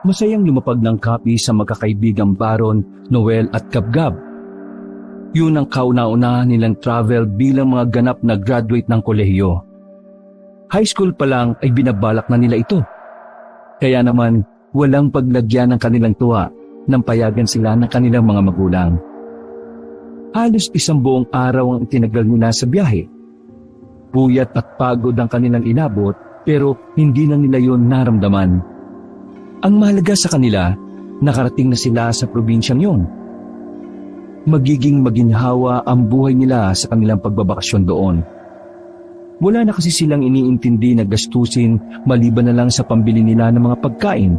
Masayang lumapag ng Kapi sa magkakaibigang Baron, Noel at Gabgab. Yun ang kauna-una nilang travel bilang mga ganap na graduate ng kolehiyo. High school pa lang ay binabalak na nila ito. Kaya naman walang paglagyan ng kanilang tuwa nang payagan sila ng kanilang mga magulang. Halos isang buong araw ang itinagal nila sa biyahe. Puyat at pagod ang kanilang inabot pero hindi na nila yun naramdaman. Ang mahalaga sa kanila, nakarating na sila sa probinsyang yun. Magiging maginhawa ang buhay nila sa kanilang pagbabakasyon doon. Wala na kasi silang iniintindi na gastusin maliban na lang sa pambili nila ng mga pagkain.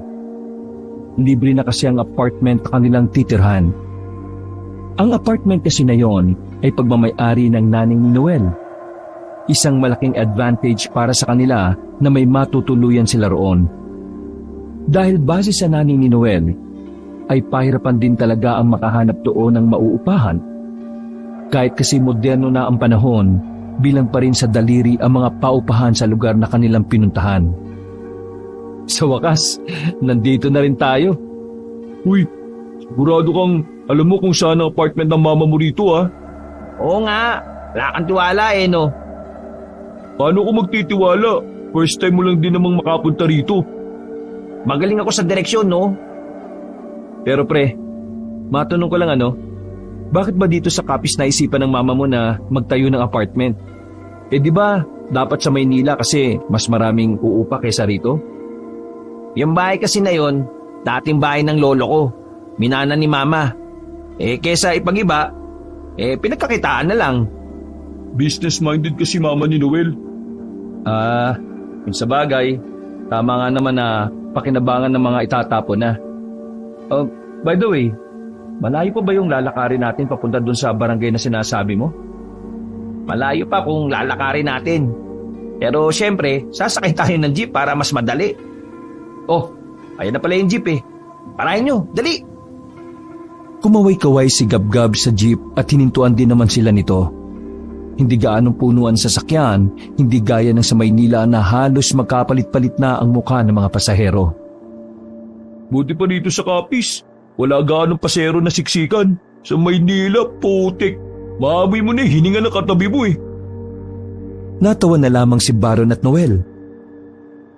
Libre na kasi ang apartment na kanilang titirhan. Ang apartment kasi na yon ay pagmamay-ari ng naning ni Noel. Isang malaking advantage para sa kanila na may matutuluyan sila roon. Dahil base sa naning ni Noel, ay pahirapan din talaga ang makahanap doon ng mauupahan. Kahit kasi moderno na ang panahon, bilang pa rin sa daliri ang mga paupahan sa lugar na kanilang pinuntahan. Sa wakas, nandito na rin tayo. Uy, sigurado kang alam mo kung saan ang apartment ng mama mo rito ah. Oo nga, wala kang tiwala no. Paano ko magtitiwala? First time mo lang din namang makapunta rito. Magaling ako sa direksyon, no? Pero pre, matanong ko lang bakit ba dito sa Capiz naisipan ng mama mo na magtayo ng apartment? Di ba dapat sa Maynila kasi mas maraming uupa kaysa rito? Yung bahay kasi na yon, dating bahay ng lolo ko. Minana ni mama. Kesa ipag-iba, pinagkakitaan na lang. Business-minded kasi mama ni Noel. Yung sa bagay, tama nga naman na pakinabangan ng mga itatapon na. By the way, malayo pa ba yung lalakarin natin papunta dun sa barangay na sinasabi mo? Malayo pa kung lalakarin natin. Pero syempre, sasakay tayo ng jeep para mas madali. Oh, ayan na pala yung jeep Parahin nyo, dali! Kumaway-kaway si Gabgab sa jeep at hinintuan din naman sila nito. Hindi gaanong punuan sa sakyan, hindi gaya ng sa Maynila na halos magkapalit-palit na ang mukha ng mga pasahero. Buti pa dito sa Capiz, wala gaanong pasahero na siksikan. Sa Maynila, putik. Maamoy mo na hininga ng katabi mo Natawa na lamang si Baron at Noel.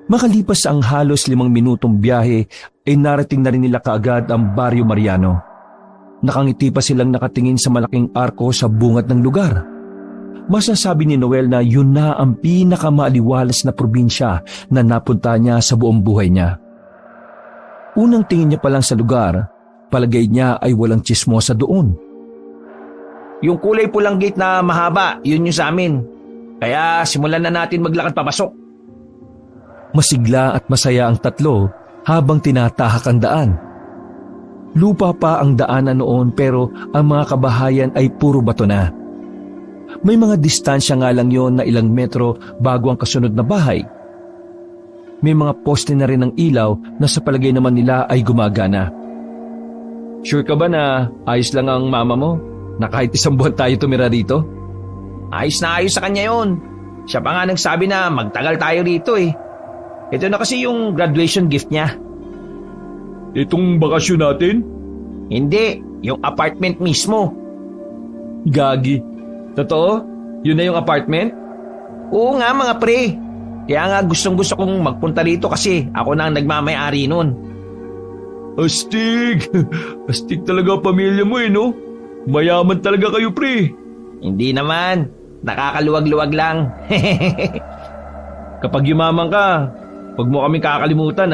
Makalipas ang halos 5 minutong biyahe ay narating na rin nila kaagad ang Barrio Mariano. Nakangiti pa silang nakatingin sa malaking arko sa bungad ng lugar. Masasabi ni Noel na yun na ang pinakamaaliwalas na probinsya na napunta niya sa buong buhay niya. Unang tingin niya pa lang sa lugar, palagay niya ay walang tsismosa doon. Yung kulay pulang gate na mahaba, yun yung sa amin. Kaya simulan na natin maglakad papasok. Masigla at masaya ang tatlo habang tinatahak ang daan. Lupa pa ang daanan noon pero ang mga kabahayan ay puro bato na. May mga distansya nga lang yon na ilang metro bago ang kasunod na bahay. May mga poste na rin ng ilaw na sa palagay naman nila ay gumagana. Sure ka ba na ayos lang ang mama mo? Na kahit 1 buwan tayo tumira rito? Ayos na ayos sa kanya yon. Siya pa nga nagsabi na magtagal tayo rito Ito na kasi yung graduation gift niya. Itong bakasyon natin? Hindi, yung apartment mismo. Gagi. Totoo? Yun na yung apartment? Oo nga mga pre. Kaya nga gustong-gusto kong magpunta rito kasi ako na ang nagmamay-ari nun. Astig! Astig talaga pamilya mo no? Mayaman talaga kayo pre. Hindi naman. Nakakaluwag-luwag lang. Kapag yumaman ka, huwag mo kami kakalimutan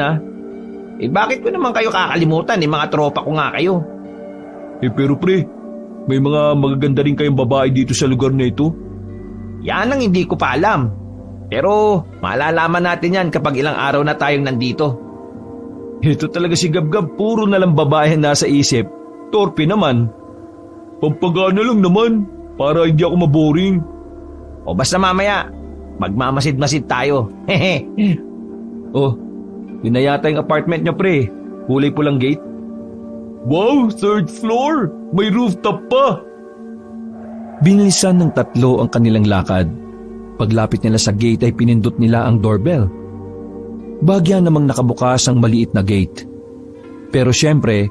Bakit ko naman kayo kakalimutan mga tropa ko nga kayo. Pero pre, may mga magaganda rin kayong babae dito sa lugar na ito. Yan ang hindi ko pa alam. Pero malalaman natin yan kapag ilang araw na tayong nandito. Ito talaga si Gabgab, puro na lang babae nasa isip. Torpe naman. Pampagana lang naman, para hindi ako maboring. O basta mamaya, magmamasid-masid tayo. Oh, yun na yata yung apartment niya pre. Kulay pulang gate. Wow, 3rd floor! May rooftop pa! Binilisan ng tatlo ang kanilang lakad. Paglapit nila sa gate ay pinindot nila ang doorbell. Bagya namang nakabukas ang maliit na gate. Pero syempre,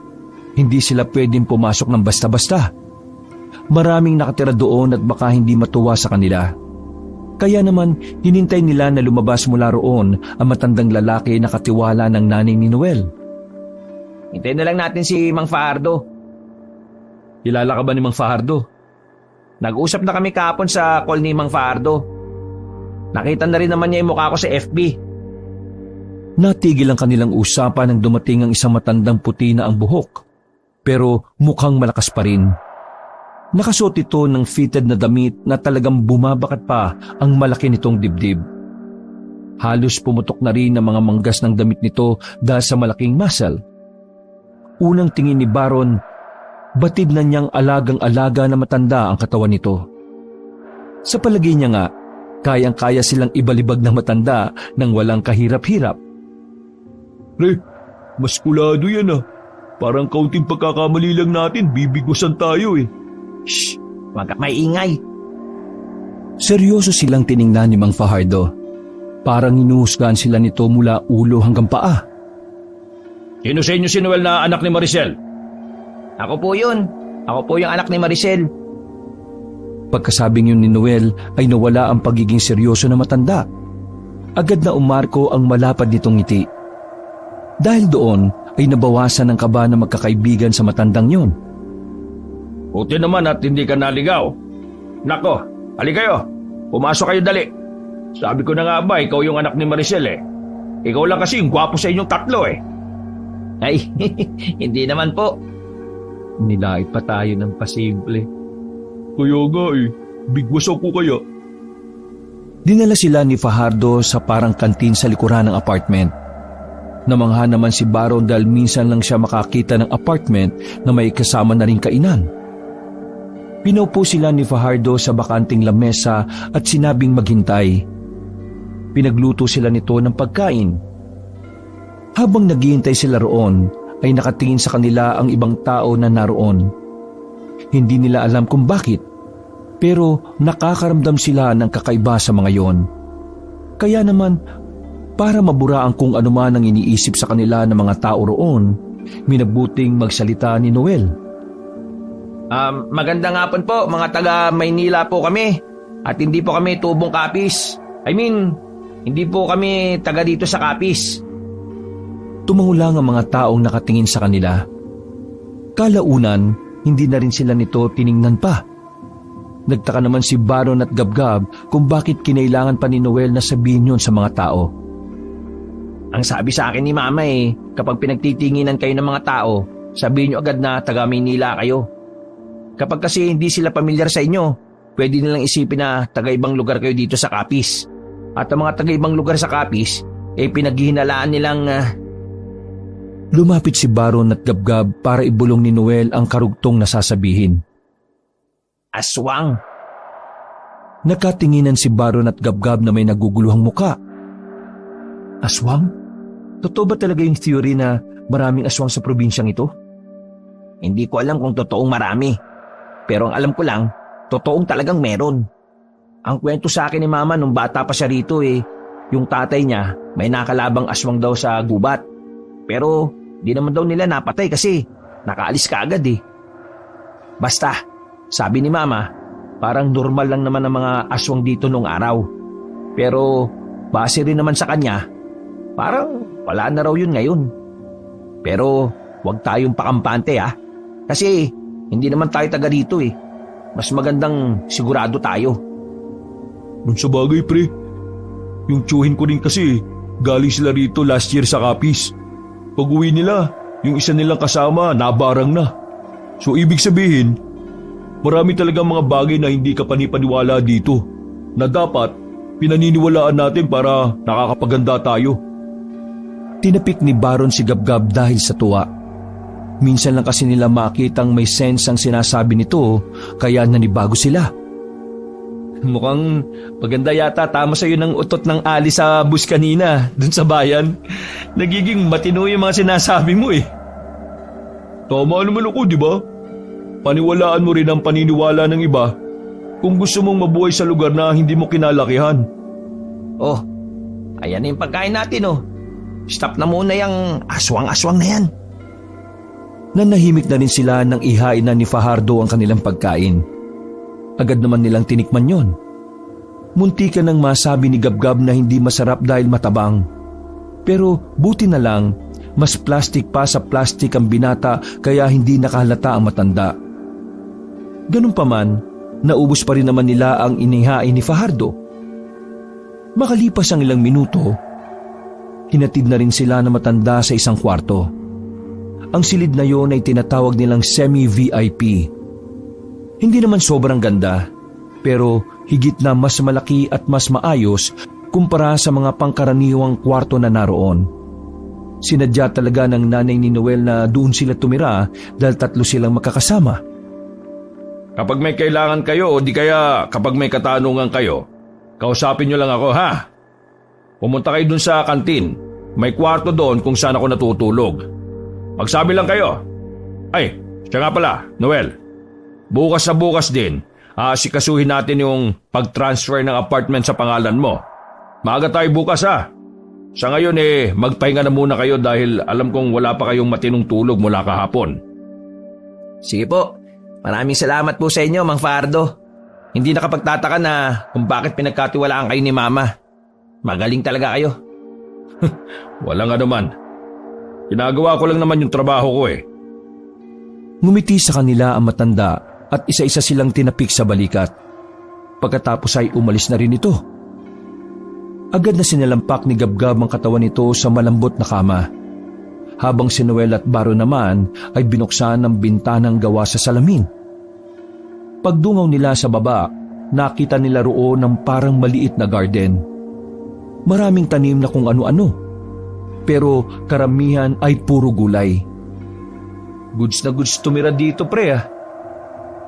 hindi sila pwedeng pumasok ng basta-basta. Maraming nakatira doon at baka hindi matuwa sa kanila. Kaya naman, hinintay nila na lumabas mula roon ang matandang lalaki na katiwala ng nanay ni Noel. Hintayin na lang natin si Mang Fajardo. Kilala ka ba ni Mang Fajardo? Nag-usap na kami kahapon sa call ni Mang Fajardo. Nakita na rin naman niya yung mukha ko sa FB. Natigil ang kanilang usapan nang dumating ang isang matandang puti na ang buhok. Pero mukhang malakas pa rin. Nakasuot ito ng fitted na damit na talagang bumabakat pa ang malaki nitong dibdib. Halos pumutok na rin ang mga manggas ng damit nito dahil sa malaking muscle. Unang tingin ni Baron, batid na niyang alagang-alaga na matanda ang katawan nito. Sa palagay niya nga, kayang-kaya silang ibalibag ng matanda nang walang kahirap-hirap. Pre, maskulado yan ah. Parang kaunting pagkakamali lang natin, bibigwasan tayo eh. Shh! Huwag ka maingay. Seryoso silang tiningnan ni Mang Fajardo. Parang hinuhusgahan sila nito mula ulo hanggang paa. Sino sa inyo si Noel na anak ni Maricel? Ako po yun. Ako po yung anak ni Maricel. Pagkasabing yun ni Noel ay nawala ang pagiging seryoso na matanda. Agad na umarko ang malapad nitong ngiti. Dahil doon ay nabawasan ang kaba na magkakaibigan sa matandang yon. Buti naman at hindi ka naligaw. Nako, halika kayo. Pumasok kayo dali. Sabi ko na nga ba, ikaw yung anak ni Maricel eh. Ikaw lang kasi yung gwapo sa inyong tatlo eh. Ay, hindi naman po. Nilait pa tayo ng pasimple. Kaya nga eh, bigwas ako kaya. Dinala sila ni Fajardo sa parang kantin sa likuran ng apartment. Namangha naman si Baron dahil minsan lang siya makakita ng apartment na may kasama na ring kainan. Pinaupo sila ni Fajardo sa bakanting lamesa at sinabing maghintay. Pinagluto sila nito ng pagkain. Habang naghihintay sila roon, ay nakatingin sa kanila ang ibang tao na naroon. Hindi nila alam kung bakit, pero nakakaramdam sila ng kakaiba sa mga yon. Kaya naman, para mabura ang kung anuman ang iniisip sa kanila ng mga tao roon, minabuting magsalita ni Noel. Magandang hapon po, mga taga Maynila po kami. At hindi po kami tubong Kapis. Hindi po kami taga dito sa Kapis. Tumangulang ang mga taong nakatingin sa kanila. Kalaunan, hindi na rin sila nito tiningnan pa. Nagtaka naman si Baron at Gabgab kung bakit kinailangan pa ni Noel na sabihin yun sa mga tao. Ang sabi sa akin ni Mama kapag pinagtitinginan kayo ng mga tao, sabihin nyo agad na taga Maynila kayo. Kapag kasi hindi sila pamilyar sa inyo, pwede nilang isipin na taga-ibang lugar kayo dito sa Kapis. At ang mga taga-ibang lugar sa Kapis, pinaghihinalaan nilang... Lumapit si Baron at Gabgab para ibulong ni Noel ang karugtong nasasabihin. Aswang! Nakatinginan si Baron at Gabgab na may naguguluhang muka. Aswang? Totoo ba talaga yung theory na maraming aswang sa probinsyang ito? Hindi ko alam kung totoong marami. Pero ang alam ko lang, totoong talagang meron. Ang kwento sa akin ni Mama nung bata pa siya rito yung tatay niya may nakalabang aswang daw sa gubat. Pero di naman daw nila napatay kasi nakaalis ka agad Basta, sabi ni Mama, parang normal lang naman ang mga aswang dito nung araw. Pero base rin naman sa kanya, parang wala na raw yun ngayon. Pero huwag tayong pakampante kasi hindi naman tayo taga dito Mas magandang sigurado tayo. Kung sa bagay pre, yung tsuhin ko rin kasi galing sila rito last year sa Kapis. Pag uwi nila, yung isa nilang kasama nabarang na. So ibig sabihin, marami talagang mga bagay na hindi ka panipaniwala dito na dapat pinaniniwalaan natin para nakakapaganda tayo. Tinapik ni Baron si Gabgab dahil sa tuwa. Minsan lang kasi nila makitang may sense ang sinasabi nito kaya nanibago sila. Mukhang maganda yata tama sa'yo ng utot ng ali sa bus kanina dun sa bayan. Nagiging matino yung mga sinasabi mo Tama naman ako, di ba? Paniwalaan mo rin ang paniniwala ng iba kung gusto mong mabuhay sa lugar na hindi mo kinalakihan. Oh, ayan na yung pagkain natin Stop na muna yung aswang-aswang na yan. Nanahimik na rin sila nang ihain na ni Fajardo ang kanilang pagkain. Agad naman nilang tinikman yon. Muntikan nang masabi ni Gabgab na hindi masarap dahil matabang. Pero buti na lang, mas plastic pa sa plastic ang binata kaya hindi nakahalata ang matanda. Ganun pa man, naubos pa rin naman nila ang inihain ni Fajardo. Makalipas ang ilang minuto, hinatid na rin sila na matanda sa isang kwarto. Ang silid na yon ay tinatawag nilang semi-VIP. Hindi naman sobrang ganda, pero higit na mas malaki at mas maayos kumpara sa mga pangkaraniwang kwarto na naroon. Sinadya talaga ng nanay ni Noel na doon sila tumira dahil 3 silang makakasama. Kapag may kailangan kayo o di kaya kapag may katanungan kayo, kausapin nyo lang ako, ha? Pumunta kayo dun sa kantin. May kwarto doon kung saan ako natutulog. Magsabi lang kayo. Ay, siya nga pala, Noel. Bukas sa bukas din, aasikasuhin natin yung pag-transfer ng apartment sa pangalan mo. Maaga tayo bukas, ha? Sa ngayon magpahinga na muna kayo dahil alam kong wala pa kayong matinong tulog mula kahapon. Sige po. Maraming salamat po sa inyo, Mang Fajardo. Hindi nakapagtataka na kung bakit pinagkatiwalaan kayo ni Mama. Magaling talaga kayo. Walang anuman. Ginagawa ko lang naman yung trabaho ko eh. Ngumiti sa kanila ang matanda at isa-isa silang tinapik sa balikat. Pagkatapos ay umalis na rin ito. Agad na sinalampak ni Gabgab ang katawan nito sa malambot na kama. Habang si Noel at Baro naman ay binuksan ang bintanang gawa sa salamin. Pagdungaw nila sa baba, nakita nila roon ng parang maliit na garden. Maraming tanim na kung ano-ano, pero karamihan ay puro gulay. Goods na goods tumira dito, pre, ah.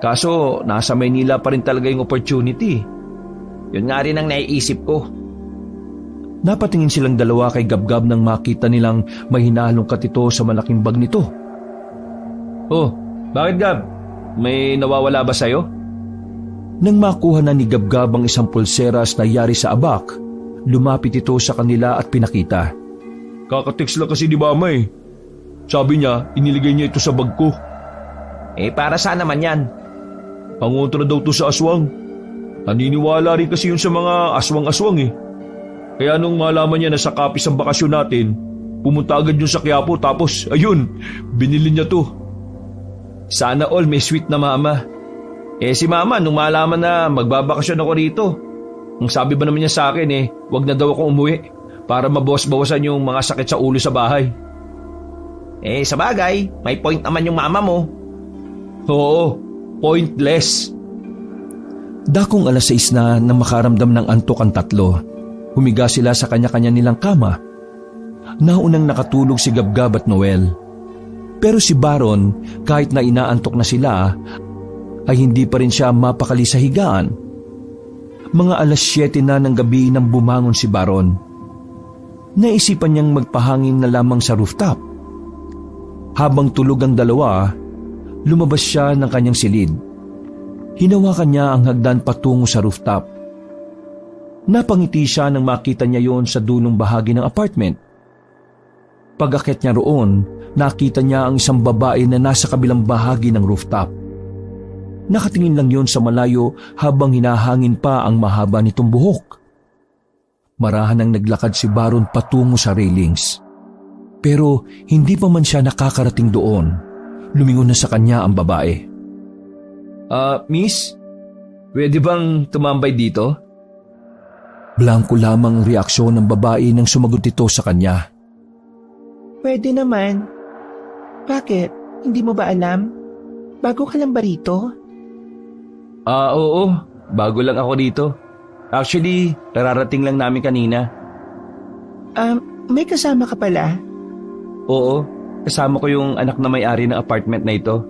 Kaso nasa Maynila pa rin talaga yung opportunity. Yun nga rin ang naiisip ko. Napatingin silang dalawa kay Gabgab nang makita nilang may hinalungkat ito sa malaking bag nito. Oh, bakit Gab? May nawawala ba sa'yo? Nang makuha na ni Gabgab ang isang pulseras na yari sa abak, lumapit ito sa kanila at pinakita. Kakateks lang kasi ni Mama eh. Sabi niya, iniligay niya ito sa bag ko. Para saan naman yan? Pangontra daw to sa aswang. Naniniwala rin kasi yun sa mga aswang-aswang eh. Kaya nung malaman niya na sa Capiz ang bakasyon natin, pumunta agad yun sa Quiapo tapos, ayun, binili niya to. Sana all may sweet na Mama. Si Mama, nung malaman na magbabakasyon ako rito, ang sabi ba naman niya sa akin wag na daw akong umuwi para mabawas-bawasan yung mga sakit sa ulo sa bahay. Sa bagay, may point naman yung Mama mo. Oo, pointless. Dakong 6:00 na makaramdam ng antok ang tatlo. Humiga sila sa kanya-kanya nilang kama. Naunang nakatulog si Gabgab at Noel. Pero si Baron, kahit na inaantok na sila, ay hindi pa rin siya mapakali sa higaan. Mga 7:00 na ng gabi nang bumangon si Baron. Naisipan niyang magpahangin na lamang sa rooftop. Habang tulog ang dalawa, lumabas siya ng kanyang silid. Hinawakan niya ang hagdan patungo sa rooftop. Napangiti siya nang makita niya yon sa dulong bahagi ng apartment. Pag-akyat niya roon, nakita niya ang isang babae na nasa kabilang bahagi ng rooftop. Nakatingin lang yon sa malayo habang hinahangin pa ang mahaba nitong buhok. Marahan nang naglakad si Baron patungo sa railings. Pero hindi pa man siya nakakarating doon. Lumingon na sa kanya ang babae. Miss? Pwede bang tumambay dito? Blanko lamang ang reaksyon ng babae nang sumagot ito sa kanya. Pwede naman. Bakit? Hindi mo ba alam? Bago ka lang ba rito? Oo. Bago lang ako dito. Actually, kararating lang namin kanina. May kasama ka pala? Oo. Kasama ko yung anak na may-ari ng apartment na ito.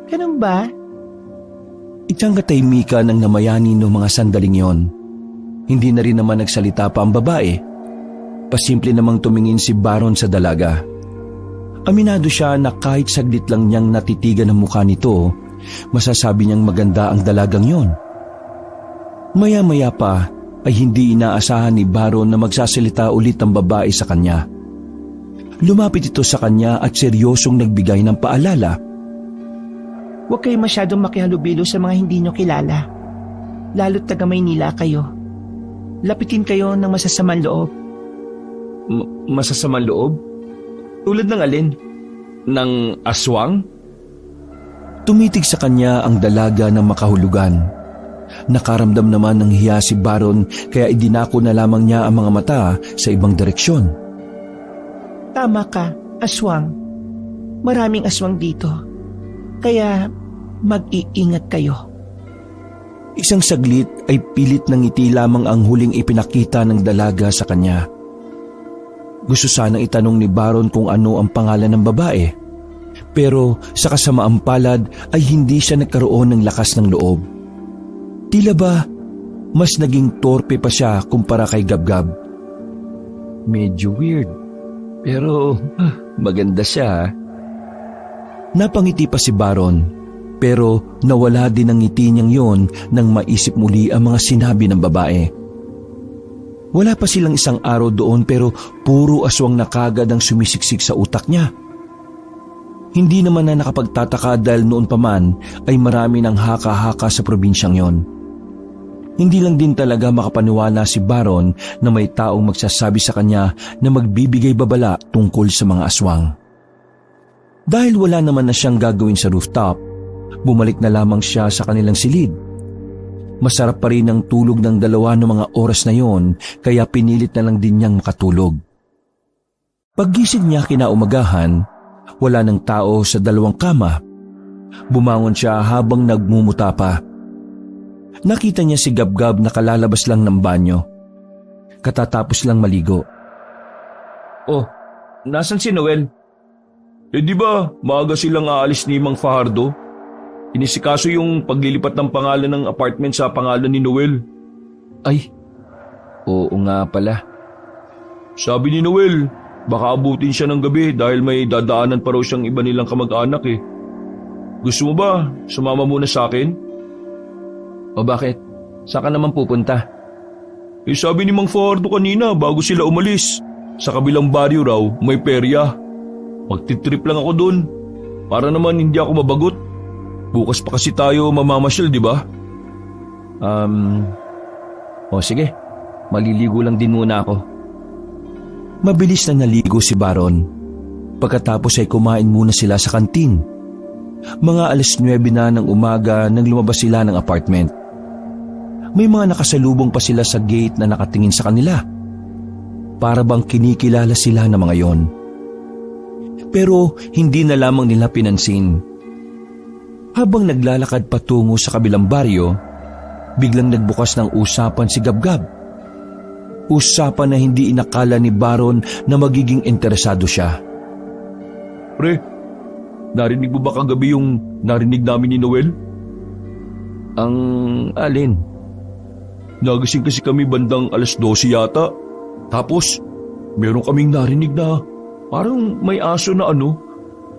Ganun ba? Itang katahimikan ng namayani noong mga sandaling yon. Hindi na rin naman nagsalita pa ang babae. Pasimple namang tumingin si Baron sa dalaga. Aminado siya na kahit saglit lang niyang natitigan ang mukha nito, masasabi niyang maganda ang dalagang yon. Maya-maya pa ay hindi inaasahan ni Baron na magsasalita ulit ang babae sa kanya. Lumapit ito sa kanya at seryosong nagbigay ng paalala. Huwag kayo masyadong makihalubilo sa mga hindi nyo kilala. Lalo't taga Maynila kayo. Lapitin kayo ng masasamang loob. Masasamang loob? Tulad ng alin? Ng aswang? Tumitig sa kanya ang dalaga ng makahulugan. Nakaramdam naman ng hiya si Baron kaya idinako na lamang niya ang mga mata sa ibang direksyon. Tama ka, aswang. Maraming aswang dito. Kaya mag-iingat kayo. Isang saglit ay pilit ng ngiti lamang ang huling ipinakita ng dalaga sa kanya. Gusto sanang itanong ni Baron kung ano ang pangalan ng babae. Pero sa kasamaang palad ay hindi siya nagkaroon ng lakas ng loob. Tila ba mas naging torpe pa siya kumpara kay Gabgab. Medyo weird. Pero maganda siya. Napangiti pa si Baron, pero nawala din ang ngiti niyang yon nang maisip muli ang mga sinabi ng babae. Wala pa silang isang araw doon pero puro aswang na kagad ang sumisiksik sa utak niya. Hindi naman na nakapagtataka dahil noon pa man ay marami ng haka-haka sa probinsyang yon. Hindi lang din talaga makapaniwala si Baron na may taong magsasabi sa kanya na magbibigay babala tungkol sa mga aswang. Dahil wala naman na siyang gagawin sa rooftop, bumalik na lamang siya sa kanilang silid. Masarap pa rin ang tulog ng dalawa ng mga oras na yon kaya pinilit na lang din niyang makatulog. Paggising niya kinaumagahan, wala ng tao sa dalawang kama. Bumangon siya habang nagmumuta pa. Nakita niya si Gabgab na kalalabas lang ng banyo. Katatapos lang maligo. Oh, nasan si Noel? Di ba maaga silang aalis ni Mang Fajardo? Inisikaso yung paglilipat ng pangalan ng apartment sa pangalan ni Noel. Ay, oo nga pala. Sabi ni Noel, baka abutin siya ng gabi dahil may dadaanan pa raw siyang iba nilang kamag-anak eh. Gusto mo ba sumama muna sa akin? O bakit? Saan ka naman pupunta? Sabi ni Mang Fajardo kanina bago sila umalis, sa kabilang baryo raw may perya. Magtitrip lang ako dun, para naman hindi ako mabagot. Bukas pa kasi tayo mamamasyal, di ba? O sige, maliligo lang din muna ako. Mabilis na naligo si Baron. Pagkatapos ay kumain muna sila sa kantin. Mga 9:00 na ng umaga nang lumabas sila ng apartment. May mga nakasalubong pa sila sa gate na nakatingin sa kanila. Para bang kinikilala sila ng mga yon. Pero hindi na lamang nila pinansin. Habang naglalakad patungo sa kabilang baryo, biglang nagbukas ng usapan si Gabgab. Usapan na hindi inakala ni Baron na magiging interesado siya. Pre, narinig mo ba kagabi yung narinig namin ni Noel? Ang alin? Nagising kasi kami bandang 12:00 yata. Tapos, meron kaming narinig na parang may aso na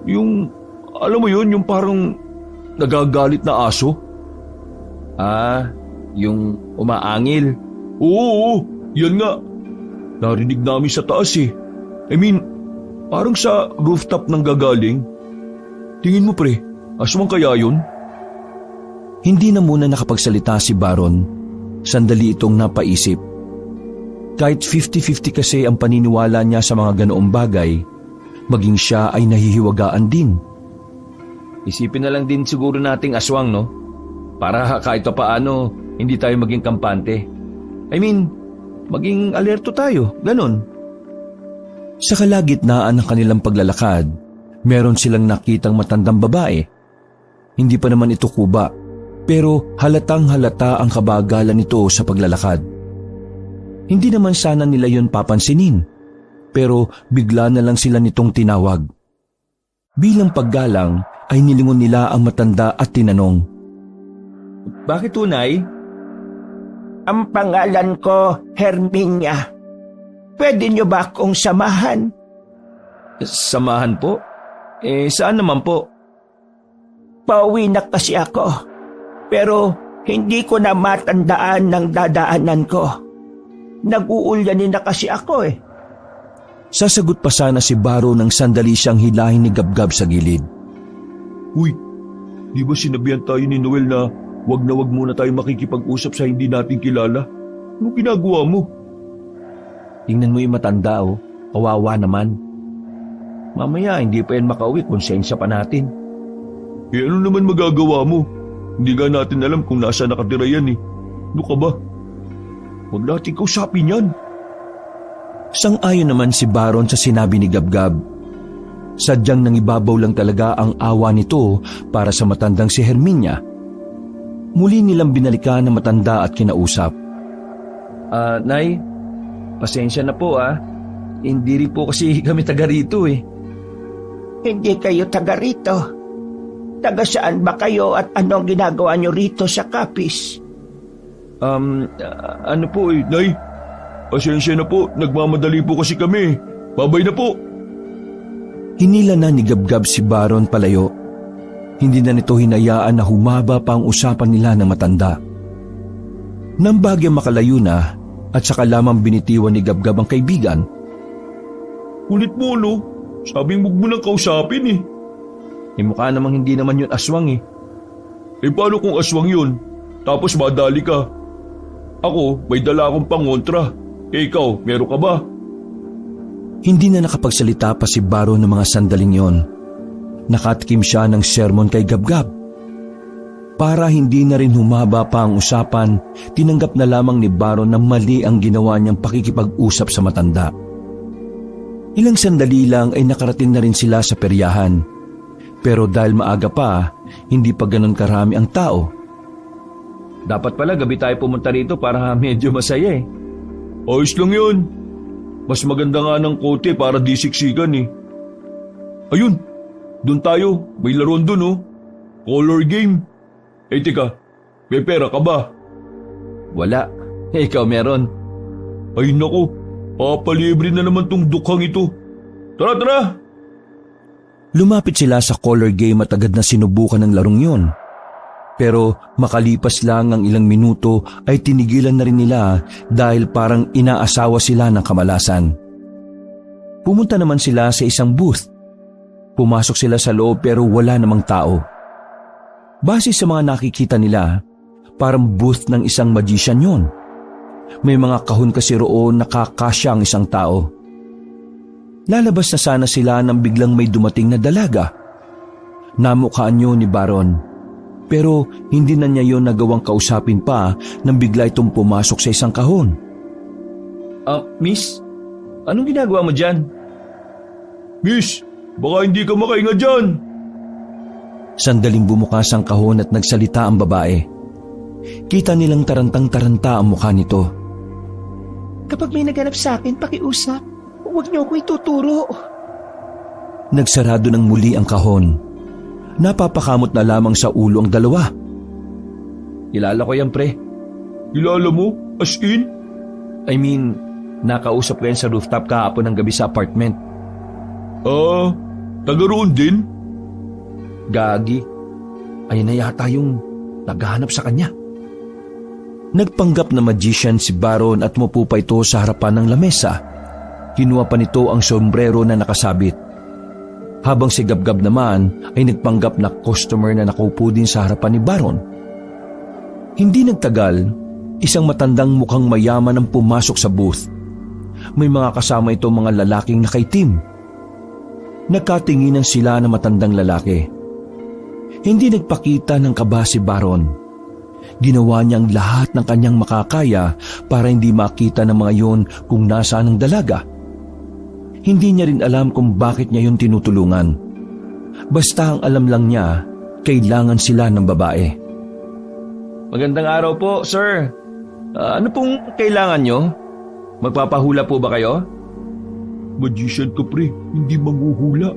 yung, alam mo yun, yung parang nagagalit na aso. Yung umaangil. Oo, yan nga. Narinig namin sa taas eh. I mean, parang sa rooftop nang gagaling. Tingin mo pre, aswang kaya yun? Hindi na muna nakapagsalita si Baron. Sandali itong napaisip. Kahit 50-50 kasi ang paniniwala niya sa mga ganoong bagay, maging siya ay nahihiwagaan din. Isipin na lang din siguro nating aswang, no? Para kahit paano hindi tayo maging kampante. I mean, maging alerto tayo, ganon. Sa kalagitnaan ng kanilang paglalakad, meron silang nakitang matandang babae. Hindi pa naman ito kuba, pero halatang halata ang kabagalan nito sa paglalakad. Hindi naman sana nila yon papansinin, pero bigla na lang sila nitong tinawag. Bilang paggalang ay nilingon nila ang matanda at tinanong, "Bakit tunay?" Ang pangalan ko, Herminia. Pwede niyo ba akong samahan? Samahan po? Saan naman po? Pauwi na kasi ako. Pero hindi ko na matandaan ng dadaanan ko. Nag-uulyanin na kasi ako eh. Sasagot pa sana si Baron nang sandali siyang hilahin ni Gabgab sa gilid. Uy, di ba sinabihan tayo ni Noel na wag muna tayo makikipag-usap sa hindi natin kilala? Anong ginagawa mo? Tingnan mo yung matanda oh, kawawa naman. Mamaya hindi pa yan makauwi, konsensya pa natin. Eh ano naman magagawa mo? Hindi nga natin alam kung nasa nakatira yan eh. Ano ka ba? Huwag natin kausapin yan. Sang-ayon naman si Baron sa sinabi ni Gabgab. Sadyang nangibabaw lang talaga ang awa nito para sa matandang si Herminia. Muli nilang binalikan ang matanda at kinausap. Nay, pasensya na po Hindi rin po kasi kami taga rito eh. Hindi kayo taga rito. Taga saan ba kayo at anong ginagawa nyo rito sa Capiz? Ano po eh, Nay, pasensya na po. Nagmamadali po kasi kami. Babay na po. Hinila na ni Gabgab si Baron palayo. Hindi na nito hinayaan na humaba pa ang usapan nila ng matanda. Nang bagyang makalayo na at saka lamang binitiwan ni Gabgab ang kaibigan. Kulit mo, no? Sabing huwag mo nang kausapin eh. mukha namang hindi naman yun aswang eh. Eh paano kung aswang yun? Tapos madali ka. Ako, may dala akong pangontra. Eh ikaw, meron ka ba? Hindi na nakapagsalita pa si Baron ng mga sandaling yon. Nakatikim siya ng sermon kay Gabgab. Para hindi na rin humaba pa ang usapan, tinanggap na lamang ni Baron na mali ang ginawa niyang pakikipag-usap sa matanda. Ilang sandali lang ay nakarating na rin sila sa peryahan. Pero dahil maaga pa, hindi pa ganon karami ang tao. Dapat pala gabi tayo pumunta rito para medyo masaya eh. Ayos lang yun. Mas maganda nga ng kote para di siksikan eh. Ayun, dun tayo. May laruan dun oh. Color game. Eh tika, may pera ka ba? Wala. Ikaw meron. Ay nako, papalibre na naman tong dukhang ito. Tara, tara! Lumapit sila sa color game at agad na sinubukan ng larong yon. Pero makalipas lang ang ilang minuto ay tinigilan na rin nila dahil parang inaasawa sila ng kamalasan. Pumunta naman sila sa isang booth. Pumasok sila sa loob pero wala namang tao. Base sa mga nakikita nila, parang booth ng isang magician yon. May mga kahon kasi roon nakakasya ang isang tao. Lalabas na sana sila nang biglang may dumating na dalaga. Namukhaan yun ni Baron. Pero hindi na niya yun nagawang kausapin pa nang bigla itong pumasok sa isang kahon. Miss, anong ginagawa mo dyan? Miss, baka hindi ka makahinga dyan. Sandaling bumukas ang kahon at nagsalita ang babae. Kita nilang tarantang-taranta ang mukha nito. Kapag may naganap sa akin, pakiusap. Huwag niyo ako ituturo. Nagsarado ng muli ang kahon. Napapakamot na lamang sa ulo ang dalawa. Kilala ko yan pre. Kilala mo? As in? I mean, nakausap ko yan sa rooftop kahapon ng gabi sa apartment. Taga roon din? Gagi. Ayun na yata yung naghahanap sa kanya. Nagpanggap na magician si Baron at umupo pa ito sa harapan ng lamesa. Kinuha pa nito ang sombrero na nakasabit. Habang si Gabgab naman ay nagpanggap na customer na nakaupo din sa harapan ni Baron. Hindi nagtagal, isang matandang mukhang mayaman ang pumasok sa booth. May mga kasama ito mga lalaking nakaitim. Nagkatinginan sila ng matandang lalaki. Hindi nagpakita ng kaba si Baron. Ginawa niya ang lahat ng kanyang makakaya para hindi makita ng mga yon kung nasaan ang dalaga. Hindi niya rin alam kung bakit niya yun tinutulungan. Basta ang alam lang niya, kailangan sila ng babae. Magandang araw po, sir. Ano pong kailangan nyo? Magpapahula po ba kayo? Magician ka pre, hindi manghuhula.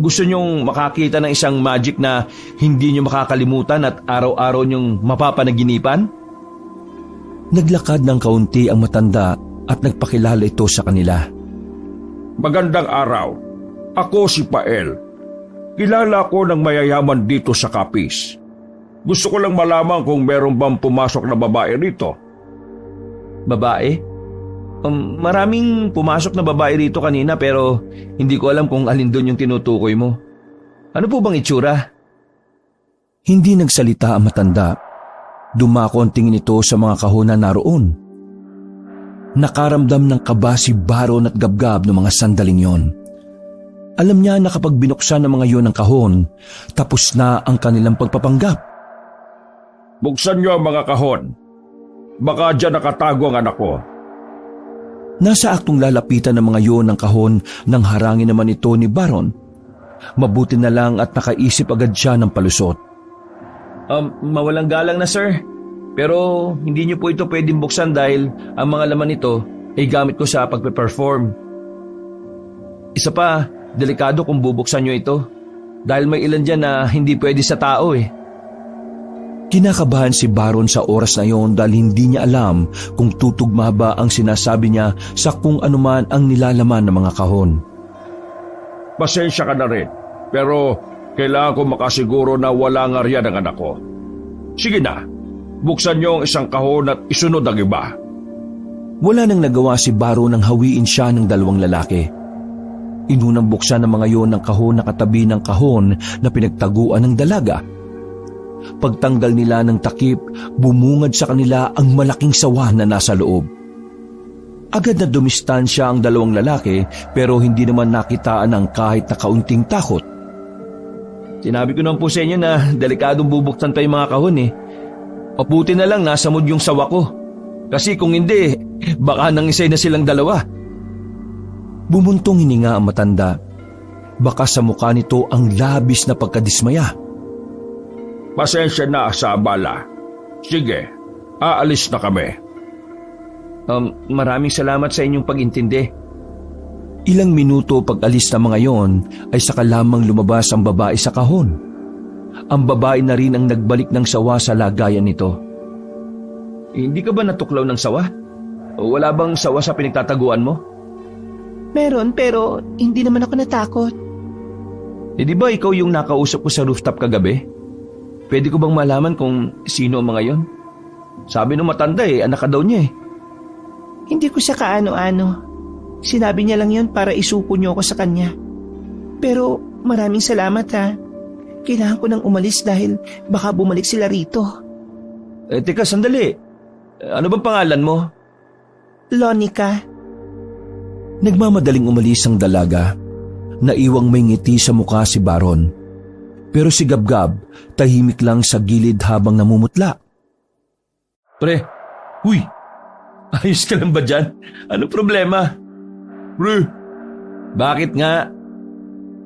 Gusto nyong makakita ng isang magic na hindi nyo makakalimutan at araw-araw nyong mapapanaginipan? Naglakad ng kaunti ang matanda at nagpakilala ito sa kanila. Magandang araw. Ako si Pael. Kilala ko ng mayayaman dito sa Capiz. Gusto ko lang malaman kung meron bang pumasok na babae rito. Babae? Maraming pumasok na babae rito kanina pero hindi ko alam kung alin doon yung tinutukoy mo. Ano po bang itsura? Hindi nagsalita ang matanda. Dumako ang tingin ito sa mga kahon na naroon. Nakaramdam ng kaba si Baron at Gabgab ng mga sandaling yon. Alam niya na kapag binuksan ng mga yon ng kahon, tapos na ang kanilang pagpapanggap. Buksan niyo ang mga kahon. Baka dyan nakatago ang anak ko. Nasa aktong lalapitan ng mga yon ng kahon nang harangin naman ito ni Baron. Mabuti na lang at nakaisip agad siya ng palusot. Mawalang galang na sir. Pero hindi niyo po ito pwedeng buksan dahil ang mga laman nito ay gamit ko sa pagpe-perform. Isa pa, delikado kung bubuksan niyo ito. Dahil may ilan dyan na hindi pwede sa tao eh. Kinakabahan si Baron sa oras na yon dahil hindi niya alam kung tutugma ba ang sinasabi niya sa kung anuman ang nilalaman ng mga kahon. Pasensya ka na rin. Pero kailangan ko makasiguro na wala nga riyan ang anak ko. Sige na, buksan niyo ang isang kahon at isunod ang iba. Wala nang nagawa si Baron nang hawiin siya ng dalawang lalaki. Inunang buksan ng mga yon ng kahon na katabi ng kahon na pinagtaguan ng dalaga. Pagtanggal nila ng takip, bumungad sa kanila ang malaking sawa na nasa loob. Agad na dumistansya ang dalawang lalaki pero hindi naman nakitaan ng kahit na kaunting takot. Sinabi ko naman po sa inyo na delikadong bubuksan pa yung mga kahon eh. Paputi na lang nasa mood yung sawa ko. Kasi kung hindi, baka nangisay na silang dalawa. Bumuntong hininga ang matanda. Baka sa mukha nito ang labis na pagkadismaya. Pasensya na sa abala. Sige, aalis na kami. Maraming salamat sa inyong pag-intindi. Ilang minuto pag-alis ng mga yon ay saka lamang lumabas ang babae sa kahon. Ang babae na rin ang nagbalik ng sawa sa lagayan nito. Hindi ka ba natuklaw ng sawa? O wala bang sawa sa pinagtataguan mo? Meron pero hindi naman ako natakot. Di ba ikaw yung nakausap ko sa rooftop kagabi? Pwede ko bang malaman kung sino ang mga yon? Sabi nung matanda anak ka daw niya eh. Hindi ko siya kaano-ano. Sinabi niya lang yon para isuko niyo ako sa kanya. Pero maraming salamat ha. Kailangan ko nang umalis dahil baka bumalik sila rito. Teka, sandali. Ano bang pangalan mo? Lonica. Nagmamadaling umalis ang dalaga. Naiwang may ngiti sa mukha si Baron. Pero si Gabgab, tahimik lang sa gilid habang namumutla. Pre, huy, ayos ka lang ba dyan? Ano problema? Pre, bakit nga?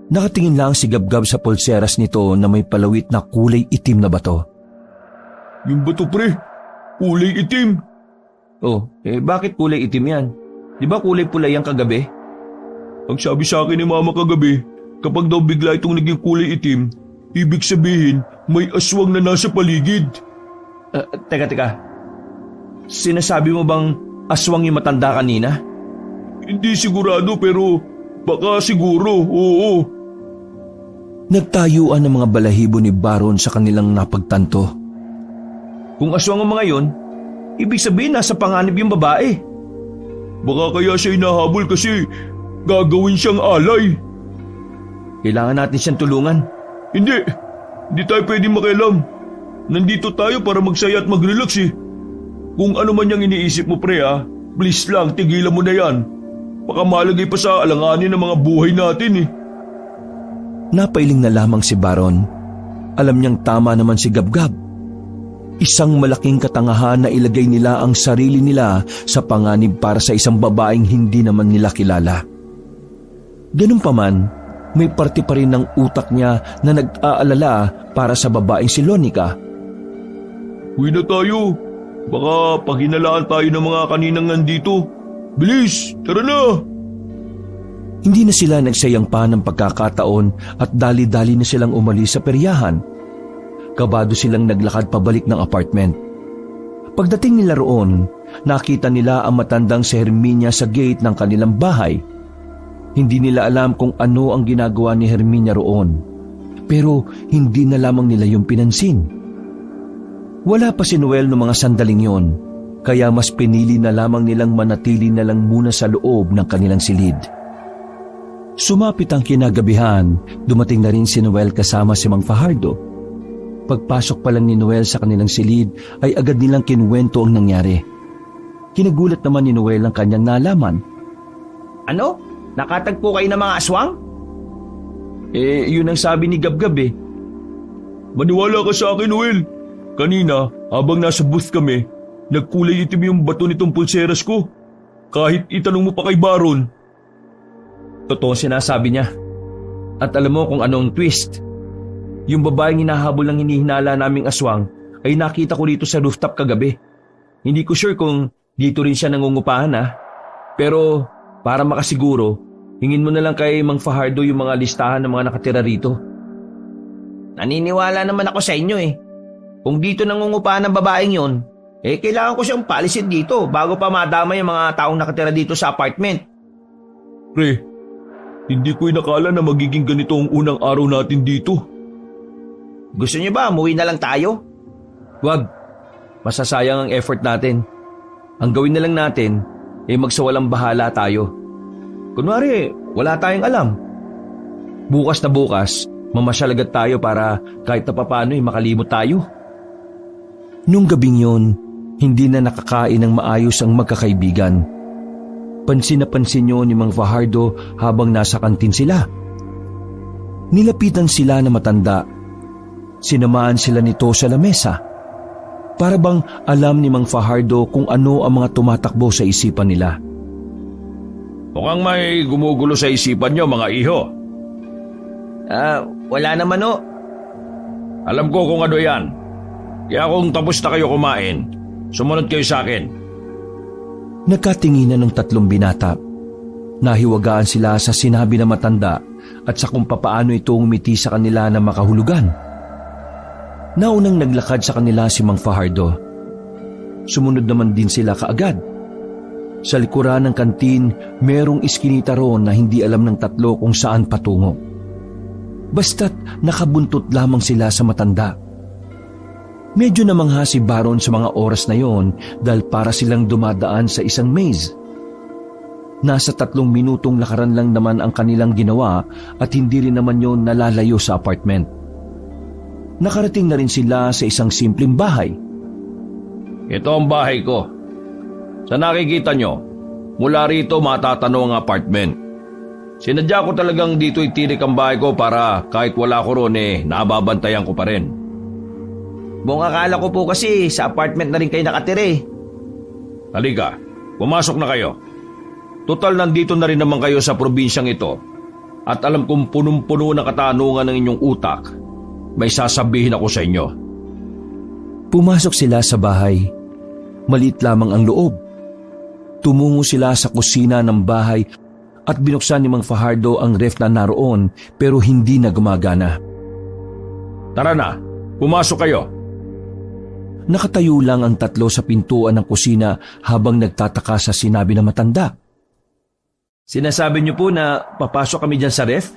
Nakatingin lang si Gabgab sa pulseras nito na may palawit na kulay itim na bato. yung bato pre, kulay itim. Oh, bakit kulay itim yan? Di ba kulay pula yan kagabi? Ang sabi sa akin ni mama kagabi, kapag daw bigla itong naging kulay itim, ibig sabihin may aswang na nasa paligid. Teka. Sinasabi mo bang aswang yung matanda kanina? Hindi sigurado pero baka siguro, oo. Nagtayuan ang mga balahibo ni Baron sa kanilang napagtanto. Kung aswang ang mga yon, ibig sabihin nasa panganib yung babae. Baka kaya siya hinahabol kasi gagawin siyang alay. Kailangan natin siyang tulungan. Hindi tayo pwedeng makialam. Nandito tayo para magsaya at mag-relax eh. Kung ano man yung iniisip mo pre please lang tigilan mo na yan. Baka malagay pa sa alanganin ng mga buhay natin eh. Napailing na lamang si Baron. Alam niyang tama naman si Gabgab. Isang malaking katangahan na ilagay nila ang sarili nila sa panganib para sa isang babaeng hindi naman nila kilala. Ganun pa man, may parte pa rin ng utak niya na nag-aalala para sa babaeng si Lonica. Uwi na tayo. Baka paghinalaan tayo ng mga kaninang nandito. Bilis, tara na! Hindi na sila nagsayang pa ng pagkakataon at dali-dali na silang umalis sa peryahan. Kabado silang naglakad pabalik ng apartment. Pagdating nila roon, nakita nila ang matandang si Herminia sa gate ng kanilang bahay. Hindi nila alam kung ano ang ginagawa ni Herminia roon. Pero hindi na lamang nila yung pinansin. Wala pa si Noel noong mga sandaling yon. kaya mas pinili na lamang nilang manatili na lang muna sa loob ng kanilang silid. Sumapit ang kinagabihan, dumating na rin si Noel kasama si Mang Fajardo. Pagpasok pa lang ni Noel sa kanilang silid ay agad nilang kinuwento ang nangyari. Kinagulat naman ni Noel ang kanyang nalaman. Ano? Nakatagpo kayo ng mga aswang? Yun ang sabi ni Gabgab eh. Maniwala ka sa akin, Noel. Kanina, habang nasa booth kami, nagkulay itim yung bato nitong pulseras ko. Kahit itanong mo pa kay Baron. Totoo sinasabi niya. At alam mo kung anong twist? Yung babaeng hinahabol ng hinihinala naming aswang ay nakita ko dito sa rooftop kagabi. Hindi ko sure kung dito rin siya nangungupahan Pero para makasiguro, hingin mo na lang kay Mang Fajardo yung mga listahan ng mga nakatira rito. Naniniwala naman ako sa inyo eh. Kung dito nangungupahan ng babaeng yon, kailangan ko siyang palisin dito bago pa madama yung mga taong nakatira dito sa apartment. Pre, hindi ko inakala na magiging ganito ang unang araw natin dito. Gusto niyo ba umuwi na lang tayo? Wag. Masasayang ang effort natin. Ang gawin na lang natin magsawalang bahala tayo. Kunwari, wala tayong alam. Bukas na bukas, mamasyal agad tayo para kahit na papaano makalimot tayo. Nung gabing yun, hindi na nakakain ng maayos ang magkakaibigan. Pansin na pansin yun ni Mang Fajardo habang nasa kantin sila. Nilapitan sila na matanda. Sinamaan sila nito sa lamesa. Para bang alam ni Mang Fajardo kung ano ang mga tumatakbo sa isipan nila. Mukhang may gumugulo sa isipan niyo, mga iho. Wala naman o. Alam ko kung ano yan. Kaya kung tapos na kayo kumain, sumunod kayo sa akin. Nagkatinginan ng tatlong binata. Nahiwagaan sila sa sinabi ng matanda at sa kung papaano ito umiti sa kanila na makahulugan. Naunang naglakad sa kanila si Mang Fajardo. Sumunod naman din sila kaagad. Sa likuran ng kantin, merong iskinita roon na hindi alam ng tatlo kung saan patungo. Basta't nakabuntot lamang sila sa matanda. Medyo namangha si Baron sa mga oras na yon dahil para silang dumadaan sa isang maze. Nasa 3 minutong lakaran lang naman ang kanilang ginawa at hindi rin naman yon nalalayo sa apartment. Nakarating na rin sila sa isang simpleng bahay. Ito ang bahay ko. Sa nakikita nyo, mula rito matatanaw ang apartment. Sinadya ko talagang dito itirik ang bahay ko para kahit wala ko ron nababantayan ko pa rin. Buong akala ko po kasi sa apartment na rin kayo nakatira eh. Halika, pumasok na kayo. Total nandito na rin naman kayo sa probinsyang ito at alam kong punong-puno ng katanungan ng inyong utak. May sasabihin ako sa inyo. Pumasok sila sa bahay. Maliit lamang ang loob. Tumungo sila sa kusina ng bahay at binuksan ni Mang Fajardo ang ref na naroon pero hindi na gumagana. Tara na, pumasok kayo. Nakatayo lang ang tatlo sa pintuan ng kusina habang nagtataka sa sinabi ng matanda. Sinasabi niyo po na papasok kami dyan sa ref?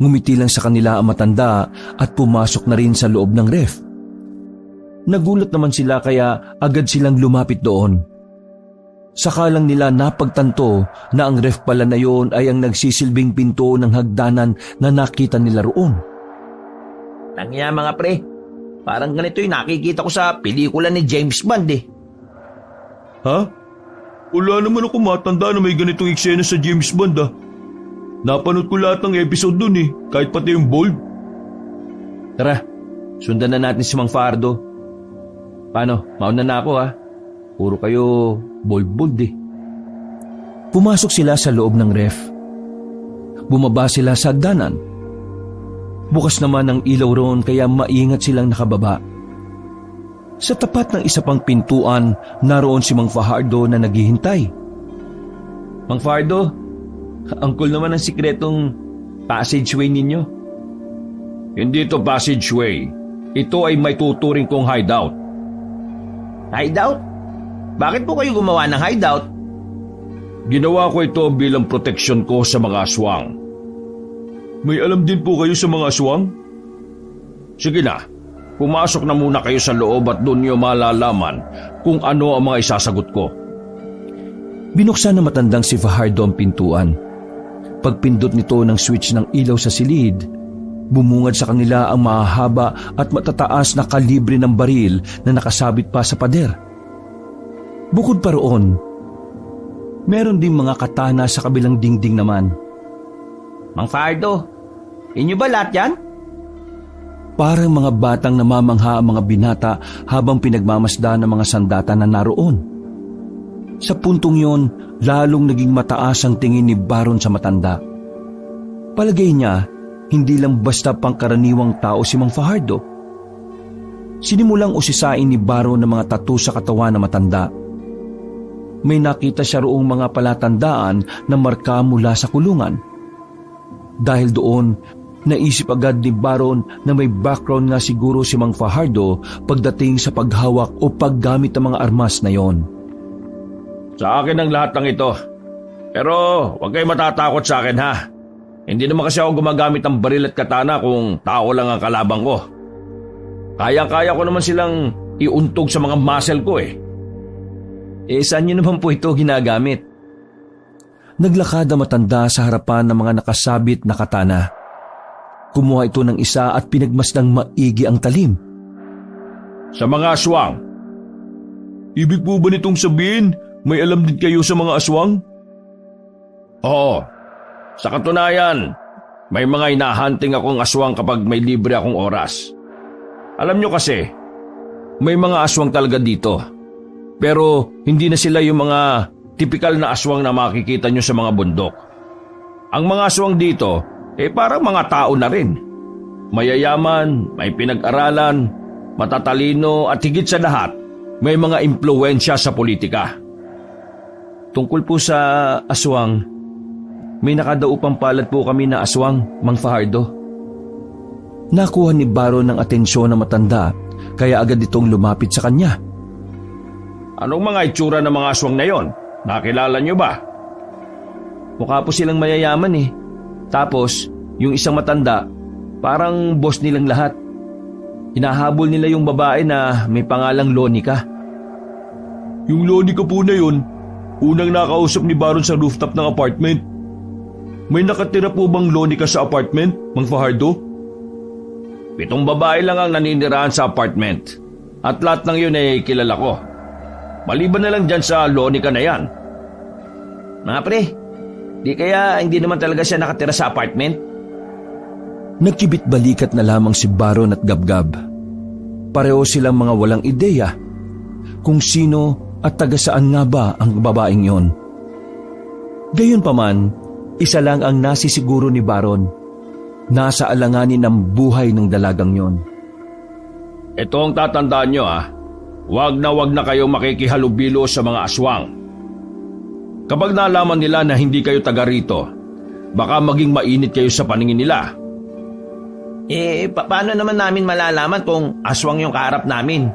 Ngumiti lang sa kanila ang matanda at pumasok na rin sa loob ng ref. Nagulat naman sila kaya agad silang lumapit doon. Saka lang nila napagtanto na ang ref pala na yon ay ang nagsisilbing pinto ng hagdanan na nakita nila roon. Tangya mga pre, parang ganito yung nakikita ko sa pelikula ni James Bond eh. Ha? Wala naman ako matanda na may ganitong eksena sa James Bond Napanood ko lahat ng episode dun kahit pati yung bold. Tara, sundan na natin si Mang Fajardo. Paano, mauna na ako Puro kayo bold-bold Pumasok sila sa loob ng ref. Bumaba sila sa hagdanan. Bukas naman ang ilaw roon kaya maingat silang nakababa. Sa tapat ng isa pang pintuan, naroon si Mang Fajardo na naghihintay. Mang Fajardo, ang cool naman ang sikretong passageway ninyo. Hindi to passageway. Ito ay may tuturing kong hideout. Hideout? Bakit po kayo gumawa ng hideout? Ginawa ko ito bilang proteksyon ko sa mga aswang. May alam din po kayo sa mga aswang? Sige na, pumasok na muna kayo sa loob at doon niyo malalaman kung ano ang mga isasagot ko. Binuksan ng matandang si Fajardo ang pintuan. Pagpindot nito ng switch ng ilaw sa silid, bumungad sa kanila ang mahahaba at matataas na kalibre ng baril na nakasabit pa sa pader. Bukod pa roon, meron ding mga katana sa kabilang dingding naman. Mang Fajardo, inyo ba lahat yan? Parang mga batang namamangha ang mga binata habang pinagmamasdan ng mga sandata na naroon. Sa puntong yon, lalong naging mataas ang tingin ni Baron sa matanda. Palagay niya, hindi lang basta pangkaraniwang tao si Mang Fajardo. Sinimulang usisain ni Baron ng mga tattoo sa katawan ng matanda. May nakita siya roong mga palatandaan na marka mula sa kulungan. Dahil doon, naisip agad ni Baron na may background nga siguro si Mang Fajardo pagdating sa paghawak o paggamit ng mga armas na yon. Sa akin ang lahat ng ito. Pero huwag kayo matatakot sa akin ha. Hindi naman kasi ako gumagamit ng baril at katana kung tao lang ang kalabang ko. Kaya-kaya ko naman silang iuntog sa mga muscle ko eh. Saan niyo naman po ito ginagamit? Naglakad ang matanda sa harapan ng mga nakasabit na katana. Kumuha ito ng isa at pinagmasdang maigi ang talim. Sa mga aswang. Ibig po ba nitong sabihin, may alam din kayo sa mga aswang? Oo. Sa katunayan, may mga hinahunting akong aswang kapag may libre akong oras. Alam nyo kasi, may mga aswang talaga dito. Pero hindi na sila yung mga tipikal na aswang na makikita nyo sa mga bundok. Ang mga aswang dito, parang mga tao na rin. Mayayaman, may pinag-aralan, matatalino at higit sa lahat, may mga impluwensya sa politika. Tungkol po sa aswang, may nakadaupang palad po kami na aswang, Mang Fajardo. Nakuha ni Baron ng atensyon ng matanda, kaya agad itong lumapit sa kanya. Anong mga itsura ng mga aswang na yon? Nakilala nyo ba? Mukha po silang mayayaman eh. Tapos, yung isang matanda, parang boss nilang lahat. Hinahabol nila yung babae na may pangalang Lonica. Yung Lonica po na yun, unang nakausap ni Baron sa rooftop ng apartment. May nakatira po bang Lonica sa apartment, Mang Fajardo? 7 babae lang ang naninirahan sa apartment. At lahat ng yun ay kilala ko. Maliban na lang dyan sa Lonica na yan. Mga pre, di kaya hindi naman talaga siya nakatira sa apartment? Nagkibit balikat na lamang si Baron at Gabgab. Pareho silang mga walang ideya kung sino at taga saan nga ba ang babaeng yon. Gayunpaman, isa lang ang nasisiguro ni Baron. Nasa alanganin ng buhay ng dalagang yon. Ito ang tatandaan nyo Wag na kayong makikihalubilo sa mga aswang. Kapag nalaman nila na hindi kayo taga rito, baka maging mainit kayo sa paningin nila. Paano naman namin malalaman kung aswang yung kaharap namin?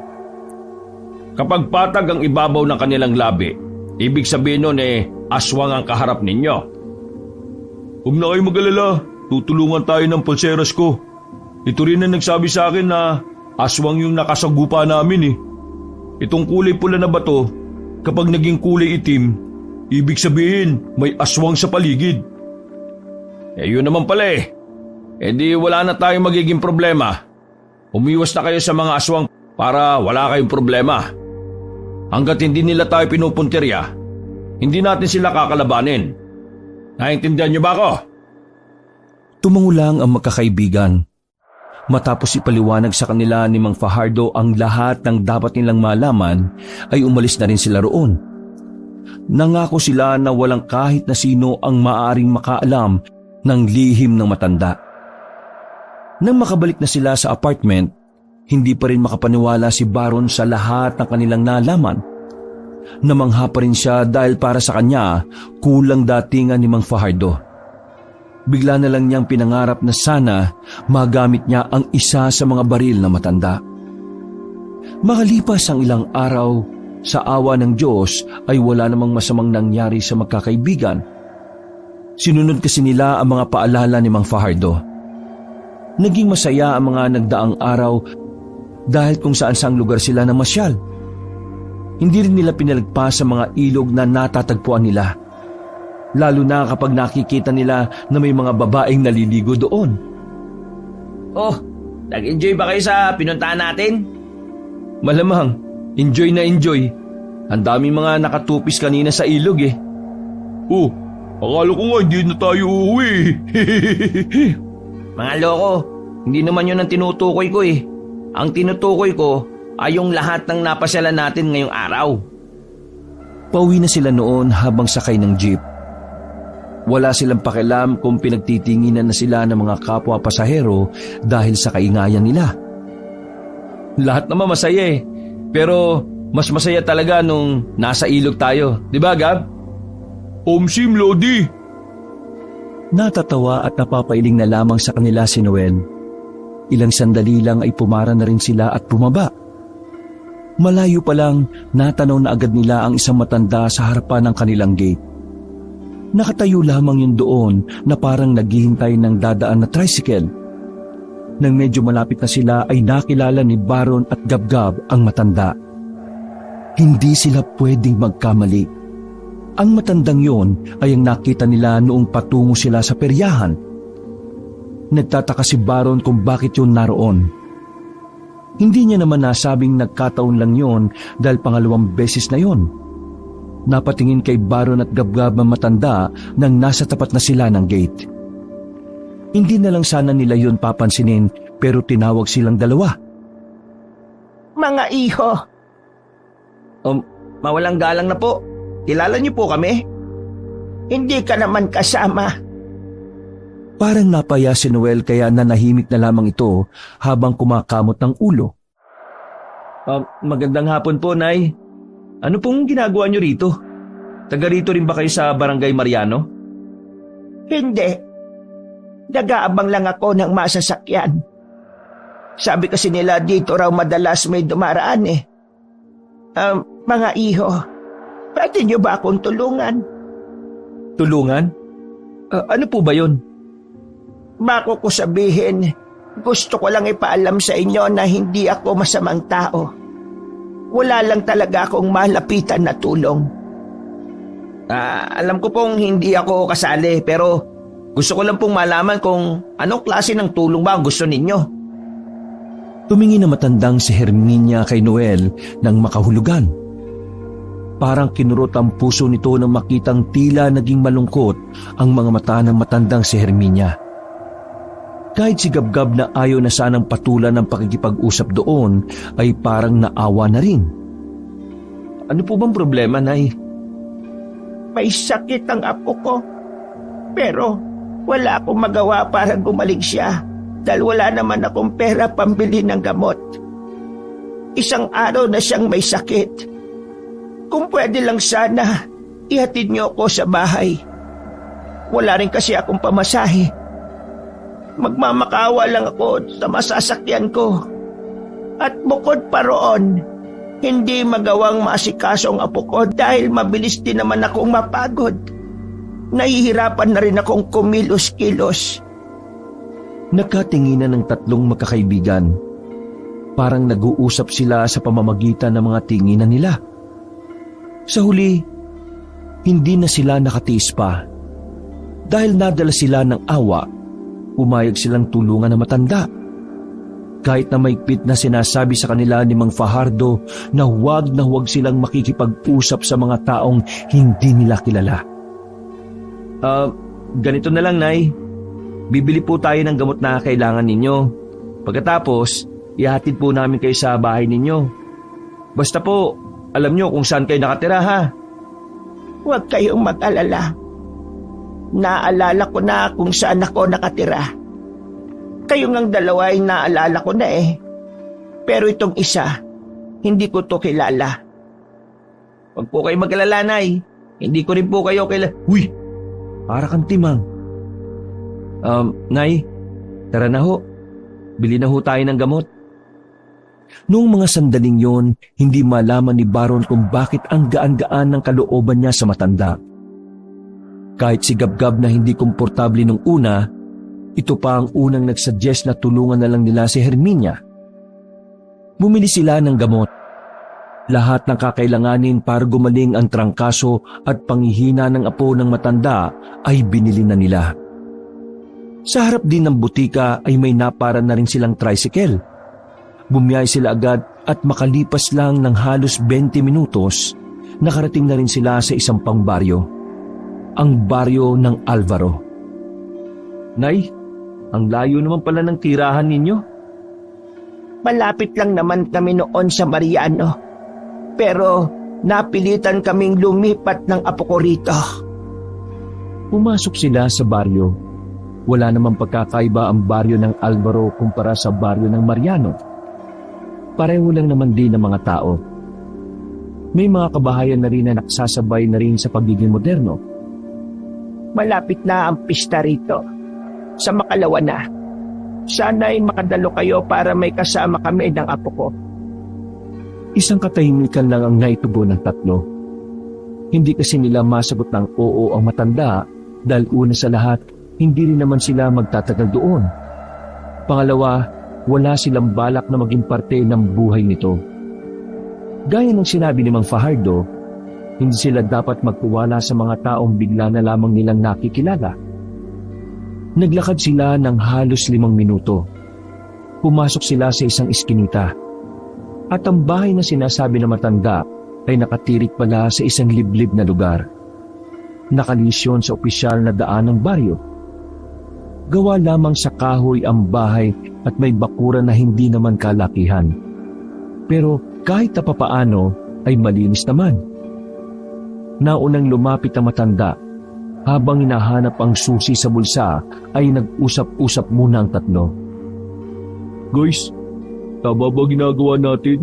Kapag patag ang ibabaw ng kanilang labi, ibig sabihin nun aswang ang kaharap ninyo. Huwag na kayo mag-alala, tutulungan tayo ng pulseras ko. Ito rin ang nagsabi sa akin na aswang yung nakasagupa namin Itong kulay pula na bato, kapag naging kulay itim, ibig sabihin may aswang sa paligid. Yun naman pala di wala na tayong magiging problema. Umiwas na kayo sa mga aswang para wala kayong problema. Hanggat hindi nila tayo pinupuntirya, hindi natin sila kakalabanin. Naintindihan niyo ba ako? Tumango lang ang magkakaibigan. Matapos ipaliwanag sa kanila ni Mang Fajardo ang lahat ng dapat nilang malaman, ay umalis na rin sila roon. Nangako sila na walang kahit na sino ang maaaring makaalam ng lihim ng matanda. Nang makabalik na sila sa apartment, hindi pa rin makapaniwala si Baron sa lahat ng kanilang nalaman. Namangha pa rin siya dahil para sa kanya, kulang datingan ni Mang Fajardo. Bigla na lang niyang pinangarap na sana magamit niya ang isa sa mga baril na matanda. Makalipas ang ilang araw, sa awa ng Diyos ay wala namang masamang nangyari sa magkakaibigan. Sinunod kasi nila ang mga paalala ni Mang Fajardo. Naging masaya ang mga nagdaang araw dahil kung saan-saang lugar sila namasyal. Hindi rin nila pinalagpas sa mga ilog na natatagpuan nila, lalo na kapag nakikita nila na may mga babaeng naliligo doon. Oh, nag-enjoy ba kayo sa pinuntahan natin? Malamang, enjoy na enjoy. Ang daming mga nakatupis kanina sa ilog eh. Oh, akala ko nga hindi na tayo uuwi. Mga loko, hindi naman yun ang tinutukoy ko eh. Ang tinutukoy ko ay yung lahat ng napasyalan natin ngayong araw. Pauwi na sila noon habang sakay ng jeep. Wala silang pakialam kung pinagtitinginan na sila ng mga kapwa pasahero dahil sa kaingayan nila. Lahat naman masaya eh. Pero mas masaya talaga nung nasa ilog tayo. Di ba, Gab? Omsim, Lodi. Natatawa at napapailing na lamang sa kanila si Noel. Ilang sandali lang ay pumara na rin sila at bumaba. Malayo pa lang, natanaw na agad nila ang isang matanda sa harapan ng kanilang gate. Nakatayo lamang yun doon na parang naghihintay ng dadaan na tricycle. Nang medyo malapit na sila ay nakilala ni Baron at Gabgab ang matanda. Hindi sila pwedeng magkamali. Ang matandang yon ay ang nakita nila noong patungo sila sa peryahan. Nagtataka si Baron kung bakit yun naroon. Hindi niya naman nasabing nagkataon lang yon dahil pangalawang beses na yon. Napatingin kay Baron at Gabgab ang matanda nang nasa tapat na sila ng gate. Hindi na lang sana nila yon papansinin pero tinawag silang dalawa. Mga iho, Mawalang galang na po. Kilala niyo po kami? hindi ka naman kasama. Parang napaya si Noel kaya nanahimik na lamang ito habang kumakamot ng ulo. Magandang hapon po, Nay. Ano pong ginagawa niyo rito? Taga rito rin ba kayo sa Barangay Mariano? Hindi. Nag-aabang lang ako ng masasakyan. Sabi kasi nila dito raw madalas may dumaraan eh. Mga iho, pwede niyo ba akong tulungan? Tulungan? Ano po ba yun? Bako ko sabihin, gusto ko lang ipaalam sa inyo na hindi ako masamang tao. Wala lang talaga akong malapitan na tulong. Alam ko pong hindi ako kasali pero gusto ko lang pong malaman kung anong klase ng tulong ba ang gusto ninyo. Tumingin na matandang si Herminia kay Noel nang makahulugan. Parang kinurot ang puso nito nang makitang tila naging malungkot ang mga mata ng matandang si Herminia. Kahit si Gabgab na ayaw na sanang patulan ng pakikipag-usap doon ay parang naawa na rin. Ano po bang problema, Nay? May sakit ang apo ko. Pero wala akong magawa para gumaling siya dahil wala naman akong pera pambili ng gamot. Isang araw na siyang may sakit. Kung pwede lang sana, ihatid niyo ako sa bahay. Wala rin kasi akong pamasahe. Magmamakawa lang ako sa masasakyan ko. At bukod pa roon, hindi magawang maasikaso ang apo ko dahil mabilis din naman akong mapagod. Nahihirapan na rin akong kumilos-kilos. Nagkatinginan ng tatlong magkakaibigan. Parang nag-uusap sila sa pamamagitan ng mga tinginan nila. Sa huli, hindi na sila nakatiis pa. Dahil nadala sila ng awa, umayag silang tulungan ng matanda. Kahit na maigpit na sinasabi sa kanila ni Mang Fajardo na huwag silang makikipag-usap sa mga taong hindi nila kilala. Ganito na lang, Nay. Bibili po tayo ng gamot na kailangan ninyo. Pagkatapos, ihatid po namin kayo sa bahay ninyo. Basta po, alam nyo kung saan kayo nakatira, ha? Huwag kayong mag-alala. Naalala ko na kung saan ako nakatira. Kayong ang dalawa ay naalala ko na eh. Pero itong isa, hindi ko to kilala. Huwag po kayo mag-alala, Nay. Hindi ko rin po kayo kilala. Uy! Para kang timang. Nay, tara na ho. Bili na ho tayo ng gamot. Noong mga sandaling yon, hindi malaman ni Baron kung bakit ang gaan-gaan ng kalooban niya sa matanda. Kahit si Gabgab na hindi komportable nung una, ito pa ang unang nagsuggest na tulungan na lang nila si Herminia. Bumili sila ng gamot. Lahat ng kakailanganin para gumaling ang trangkaso at panghihina ng apo ng matanda ay binili na nila. Sa harap din ng butika ay may napara na rin silang tricycle. Bumiyay sila agad at makalipas lang ng halos 20 minutos, nakarating na rin sila sa isang pang baryo. Ang baryo ng Alvaro. Nay, ang layo naman pala ng tirahan ninyo. Malapit lang naman kami noon sa Mariano. Pero napilitan kaming lumipat ng apo ko rito. Pumasok sila sa baryo. Wala namang pagkakaiba ang baryo ng Alvaro kumpara sa baryo ng Mariano. Pareho lang naman din ang mga tao. May mga kabahayan na rin na nagsasabay na rin sa pagiging moderno. Malapit na ang pista rito. Sa makalawa na. Sana'y makadalo kayo para may kasama kami ng apo ko. Isang katahimikan lang ang naitubo ng tatlo. Hindi kasi nila masagot ng oo ang matanda dahil una sa lahat, hindi rin naman sila magtatagal doon. Pangalawa, wala silang balak na maging parte ng buhay nito. Gaya ng sinabi ni Mang Fajardo, hindi sila dapat magtiwala sa mga taong bigla na lamang nilang nakikilala. Naglakad sila ng halos 5 minuto. Pumasok sila sa isang iskinita. At ang bahay na sinasabi na matanda ay nakatirik pala sa isang liblib na lugar. Nakalisyon sa opisyal na daan ng baryo. Gawa lamang sa kahoy ang bahay at may bakuran na hindi naman kalakihan. Pero kahit na papaano ay malinis naman. Naunang lumapit ang matanda. Habang hinahanap ang susi sa bulsa ay nag-usap-usap muna ang tatlo. Guys, tama ba ginagawa natin?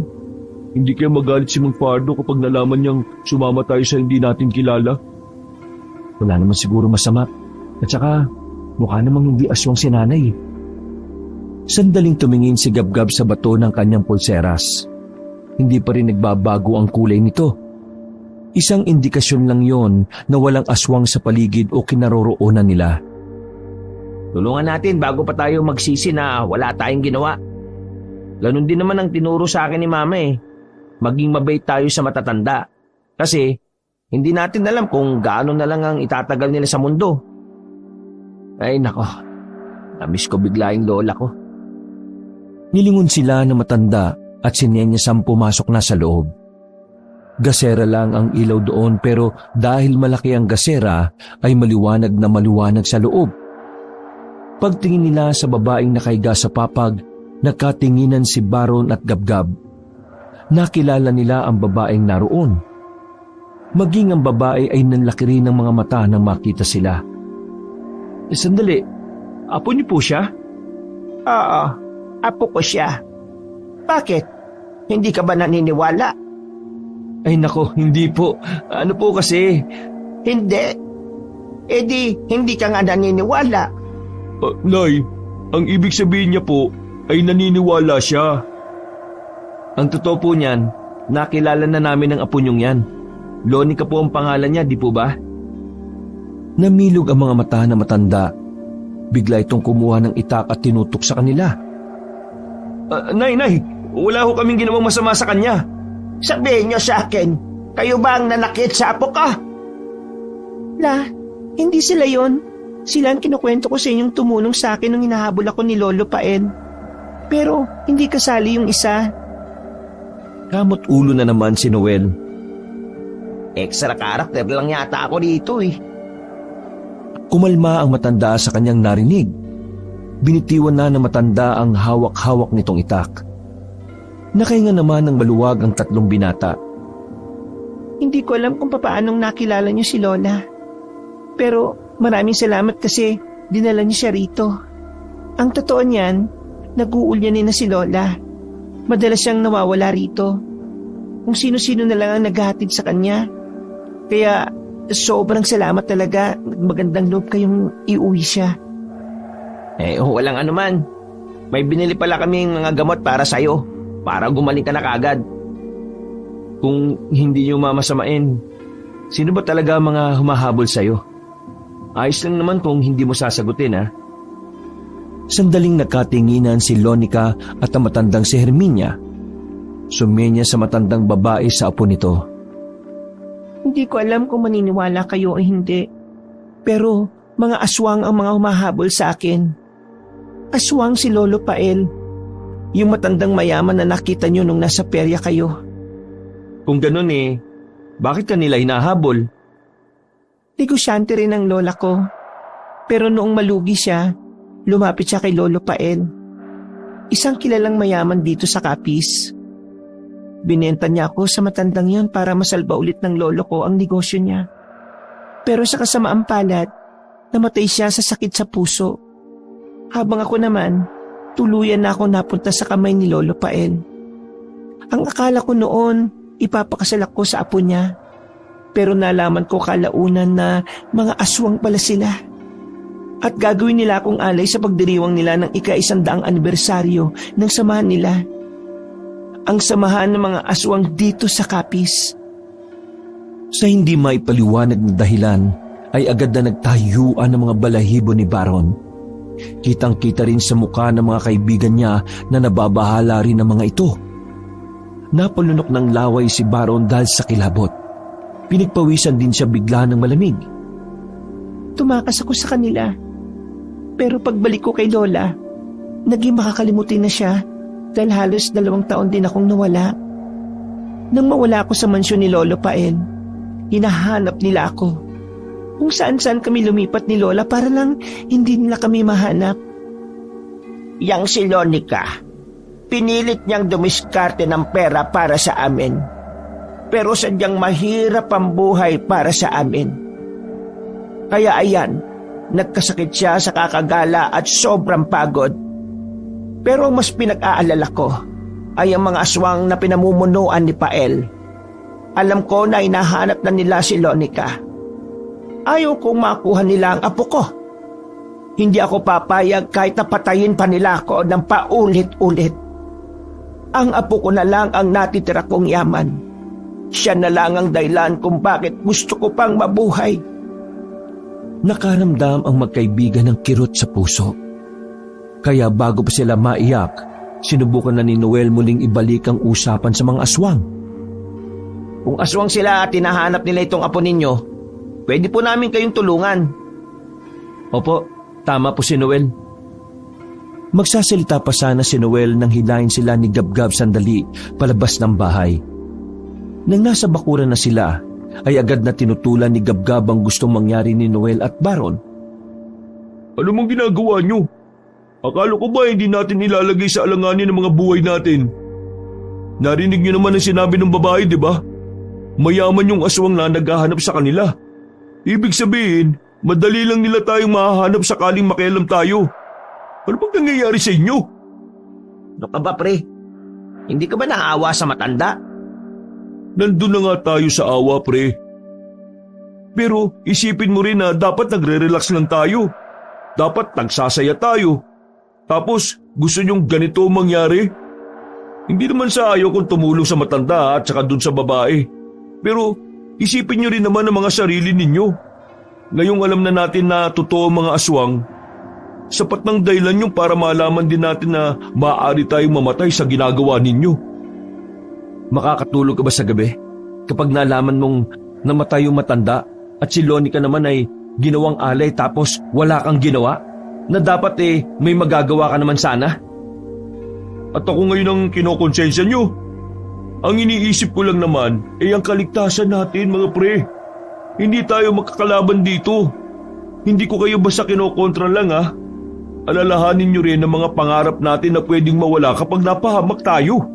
Hindi kaya magalit si Mang Fajardo kapag nalaman niyang sumama tayo sa hindi natin kilala? Wala naman siguro masama. At saka, mukha namang hindi aswang si nanay. Sandaling tumingin si Gabgab sa bato ng kanyang pulseras. Hindi pa rin nagbabago ang kulay nito. Isang indikasyon lang yon na walang aswang sa paligid o kinaroroonan nila. Tulungan natin bago pa tayo magsisi na wala tayong ginawa. Ganon din naman ang tinuro sa akin ni Mama eh. Maging mabait tayo sa matatanda. Kasi hindi natin alam kung gaano na lang ang itatagal nila sa mundo. Ay nako, namiss ko bigla yung lola ko. Nilingon sila na matanda at sinenyasang pumasok na sa loob. Gasera lang ang ilaw doon pero dahil malaki ang gasera ay maliwanag na maliwanag sa loob. Pagtingin nila sa babaeng nakahiga sa papag, nakatinginan si Baron at Gabgab. Nakilala nila ang babaeng naroon. Maging ang babae ay nanlaki rin ng mga mata nang makita sila. Sandali, apo niyo po siya? Oo, apo ko siya. Bakit? Hindi ka ba naniniwala? Ay nako, hindi po. Ano po kasi? Hindi. E di, hindi ka nga naniniwala. Nay, ang ibig sabihin niya po ay naniniwala siya. Ang totoo po niyan, nakilala na namin ang apo niyong yan. Lonica po ang pangalan niya, di po ba? Namilog ang mga mata na matanda. Bigla itong kumuha ng itak at tinutok sa kanila. Nay, wala ho kaming ginawang masama sa kanya. Sabihin niyo sa akin, kayo ba ang nanakit sa apo ka? Hindi sila yon. Sila ang kinukwento ko sa inyong tumulong sa akin nung hinahabol ako ni Lolo Paen. Pero hindi kasali yung isa. Kamot ulo na naman si Noel. Extra character lang yata ako dito eh. Kumalma ang matanda sa kanyang narinig. Binitiwan na ng matanda ang hawak-hawak nitong itak. Nakahinga naman ng maluwag ang tatlong binata. Hindi ko alam kung paanong nakilala niyo si Lola. Pero maraming salamat kasi dinala niyo siya rito. Ang totoo niyan, nag-uulyanin na si Lola. Madalas siyang nawawala rito. Kung sino-sino na lang ang naghahatid sa kanya. Kaya sobrang salamat talaga. Magandang loob kayong iuwi siya. Walang anuman. May binili pala kaming mga gamot para sa'yo. Para gumaling ka na kaagad. Kung hindi nyo mamasamain, sino ba talaga mga humahabol sa'yo? Ayos lang naman kung hindi mo sasagutin, ha? Sandaling nakatinginan si Lonica at ang matandang si Herminia. Sumenya sa matandang babae sa apo nito. Hindi ko alam kung maniniwala kayo o hindi. Pero mga aswang ang mga humahabol sa akin. Aswang si Lolo Pael. Yung matandang mayaman na nakita nyo nung nasa perya kayo. Kung ganun bakit kanila hinahabol? Negosyante rin ang lola ko. Pero noong malugi siya, lumapit siya kay Lolo Pael. Isang kilalang mayaman dito sa Capiz. Binenta niya ako sa matandang yon para masalba ulit ng lolo ko ang negosyo niya. Pero sa kasamaang palad, namatay siya sa sakit sa puso. Habang ako naman, tuluyan na ako napunta sa kamay ni Lolo Pael. Ang akala ko noon, ipapakasal ako sa apo niya. Pero nalaman ko kalaunan na mga aswang pala sila. At gagawin nila akong alay sa pagdiriwang nila ng ika-100 anibersaryo ng samahan nila. Ang samahan ng mga aswang dito sa Capiz. Sa hindi maipaliwanag na dahilan, ay agad na nagtayuan ng mga balahibo ni Baron. Kitang-kita rin sa mukha ng mga kaibigan niya na nababahala rin ng mga ito. Napalunok ng laway si Baron dahil sa kilabot. Pinigpawisan din siya bigla ng malamig. Tumakas ako sa kanila. Pero pagbalik ko kay Lola, naging makakalimutin na siya dahil halos 2 taon din akong nawala. Nang mawala ako sa mansyon ni Lolo Pael, hinahanap nila ako. Kung saan-saan kami lumipat ni Lola para lang hindi nila kami mahanap. Yang si Lonica, pinilit niyang dumiskarte ng pera para sa amin. Pero sadyang mahirap ang buhay para sa amin. Kaya ayan, nagkasakit siya sa kakagala at sobrang pagod. Pero mas pinag-aalala ko ay ang mga aswang na pinamumunuan ni Pael. Alam ko na hinahanap na nila si Lonica. Ayaw kong makuha nila ang apo ko. Hindi ako papayag kahit napatayin pa nila ako ng paulit-ulit. Ang apo ko na lang ang natitira kong yaman. Siya na lang ang dahilan kung bakit gusto ko pang mabuhay. Nakaramdam ang magkaibigan ng kirot sa puso. Kaya bago pa sila maiyak, sinubukan na ni Noel muling ibalik ang usapan sa mga aswang. Kung aswang sila at tinahanap nila itong apo ninyo, pwede po namin kayong tulungan. Opo, tama po si Noel. Magsasalita pa sana si Noel nang hilahin sila ni Gabgab sandali palabas ng bahay. Nang nasa bakuran na sila, ay agad na tinutulan ni Gabgab ang gustong mangyari ni Noel at Baron. Ano mong ginagawa nyo? Akala ko ba hindi natin ilalagay sa alanganin ng mga buhay natin? Narinig nyo naman ang sinabi ng babae, di ba? Mayaman yung aswang na naghahanap sa kanila. Ibig sabihin, madali lang nila tayong mahahanap sakaling makialam tayo. Ano bang nangyayari sa inyo? Ano ka ba, pre? Hindi ka ba naawa sa matanda? Nandun na nga tayo sa awa, pre. Pero isipin mo rin na dapat nagre-relax lang tayo. Dapat nagsasaya tayo. Tapos gusto nyong ganito mangyari? Hindi naman sa ayaw kung tumulong sa matanda at saka dun sa babae. Pero isipin nyo rin naman ang mga sarili ninyo. Ngayong alam na natin na totoo mga aswang, sapat ng dahilan yung para malaman din natin na maaari tayong mamatay sa ginagawa ninyo. Makakatulog ka ba sa gabi? Kapag nalaman mong namatay yung matanda at si Lonica naman ay ginawang alay tapos wala kang ginawa? Na dapat may magagawa ka naman sana? At ako ngayon ang kinokonsensya nyo. Ang iniisip ko lang naman ay ang kaligtasan natin mga pre. Hindi tayo makakalaban dito. Hindi ko kayo basta kinokontra lang ha. Alalahanin nyo rin ang mga pangarap natin na pwedeng mawala kapag napahamak tayo.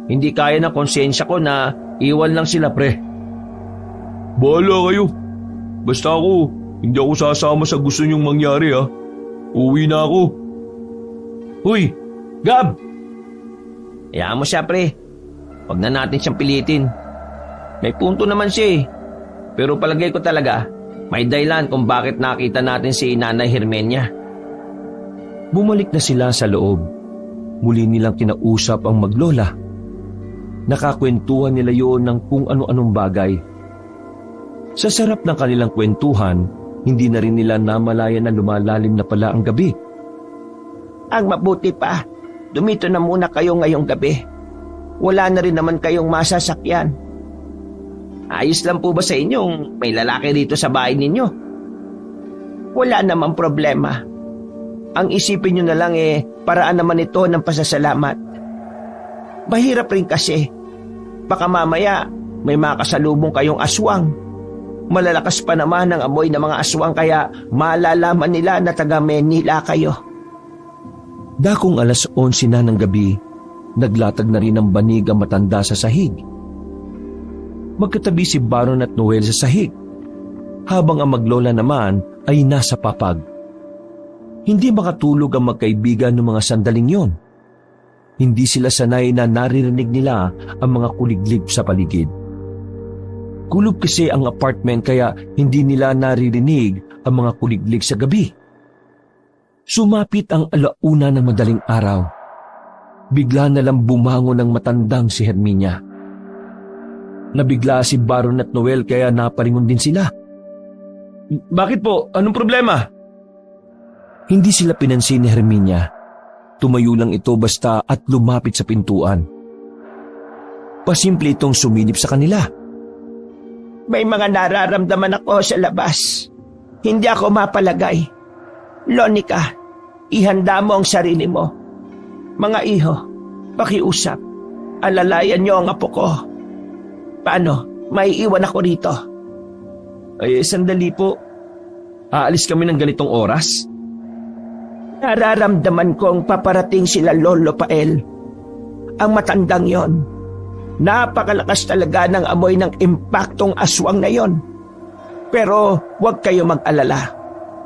Hindi kaya ng konsensya ko na iwan lang sila, pre. Bahala kayo. Basta ako, hindi ako sasama sa gusto nyong mangyari ha. Uwi na ako. Huy, Gab! Hayaan mo siya, pre. Huwag na natin siyang pilitin. May punto naman siya eh. Pero palagay ko talaga, may dahilan kung bakit nakita natin si Nanay Hermenia. Bumalik na sila sa loob. Muli nilang kinausap ang maglola. Nakakwentuhan nila yon ng kung ano-anong bagay. Sa sarap ng kanilang kwentuhan, hindi na rin nila namalayan na lumalalim na pala ang gabi. Ang mabuti pa, dumito na muna kayo ngayong gabi. wala na rin naman kayong masasakyan. Ayos lang po ba sa inyong may lalaki rito sa bahay ninyo? Wala namang problema. Ang isipin nyo na lang paraan naman ito ng pasasalamat. Mahirap rin kasi. Baka mamaya may makasalubong kayong aswang. Malalakas pa naman ang amoy ng mga aswang kaya malalaman nila na taga Manila kayo. Dakong 11:11 na ng gabi, naglatag na rin ng banig ang matanda sa sahig. Magkatabi si Baron at Noel sa sahig, habang ang maglola naman ay nasa papag. Hindi makatulog ang magkaibigan ng mga sandaling yon. Hindi sila sanay na naririnig nila ang mga kuliglig sa paligid. Kulob kasi ang apartment kaya hindi nila naririnig ang mga kuliglig sa gabi. Sumapit ang 1:00 ng madaling araw. Bigla na lang bumangon ang matandang si Herminia. Nabigla si Baron at Noel kaya naparingon din sila. Bakit po? Anong problema? Hindi sila pinansin ni Herminia. Tumayo lang ito basta at lumapit sa pintuan. Pasimple itong sumilip sa kanila. May mga nararamdaman ako sa labas. Hindi ako mapalagay. Lonica, ihanda mo ang sarili mo. Mga iho, pakiusap. Alalayan niyo ang apo ko. Paano? Maiiwan ako rito. Ay, sandali po. Aalis kami ng ganitong oras? Nararamdaman kong paparating sila Lolo Pael. Ang matandang yon. Napakalakas talaga ng amoy ng impaktong aswang na yon. Pero huwag kayo mag-alala.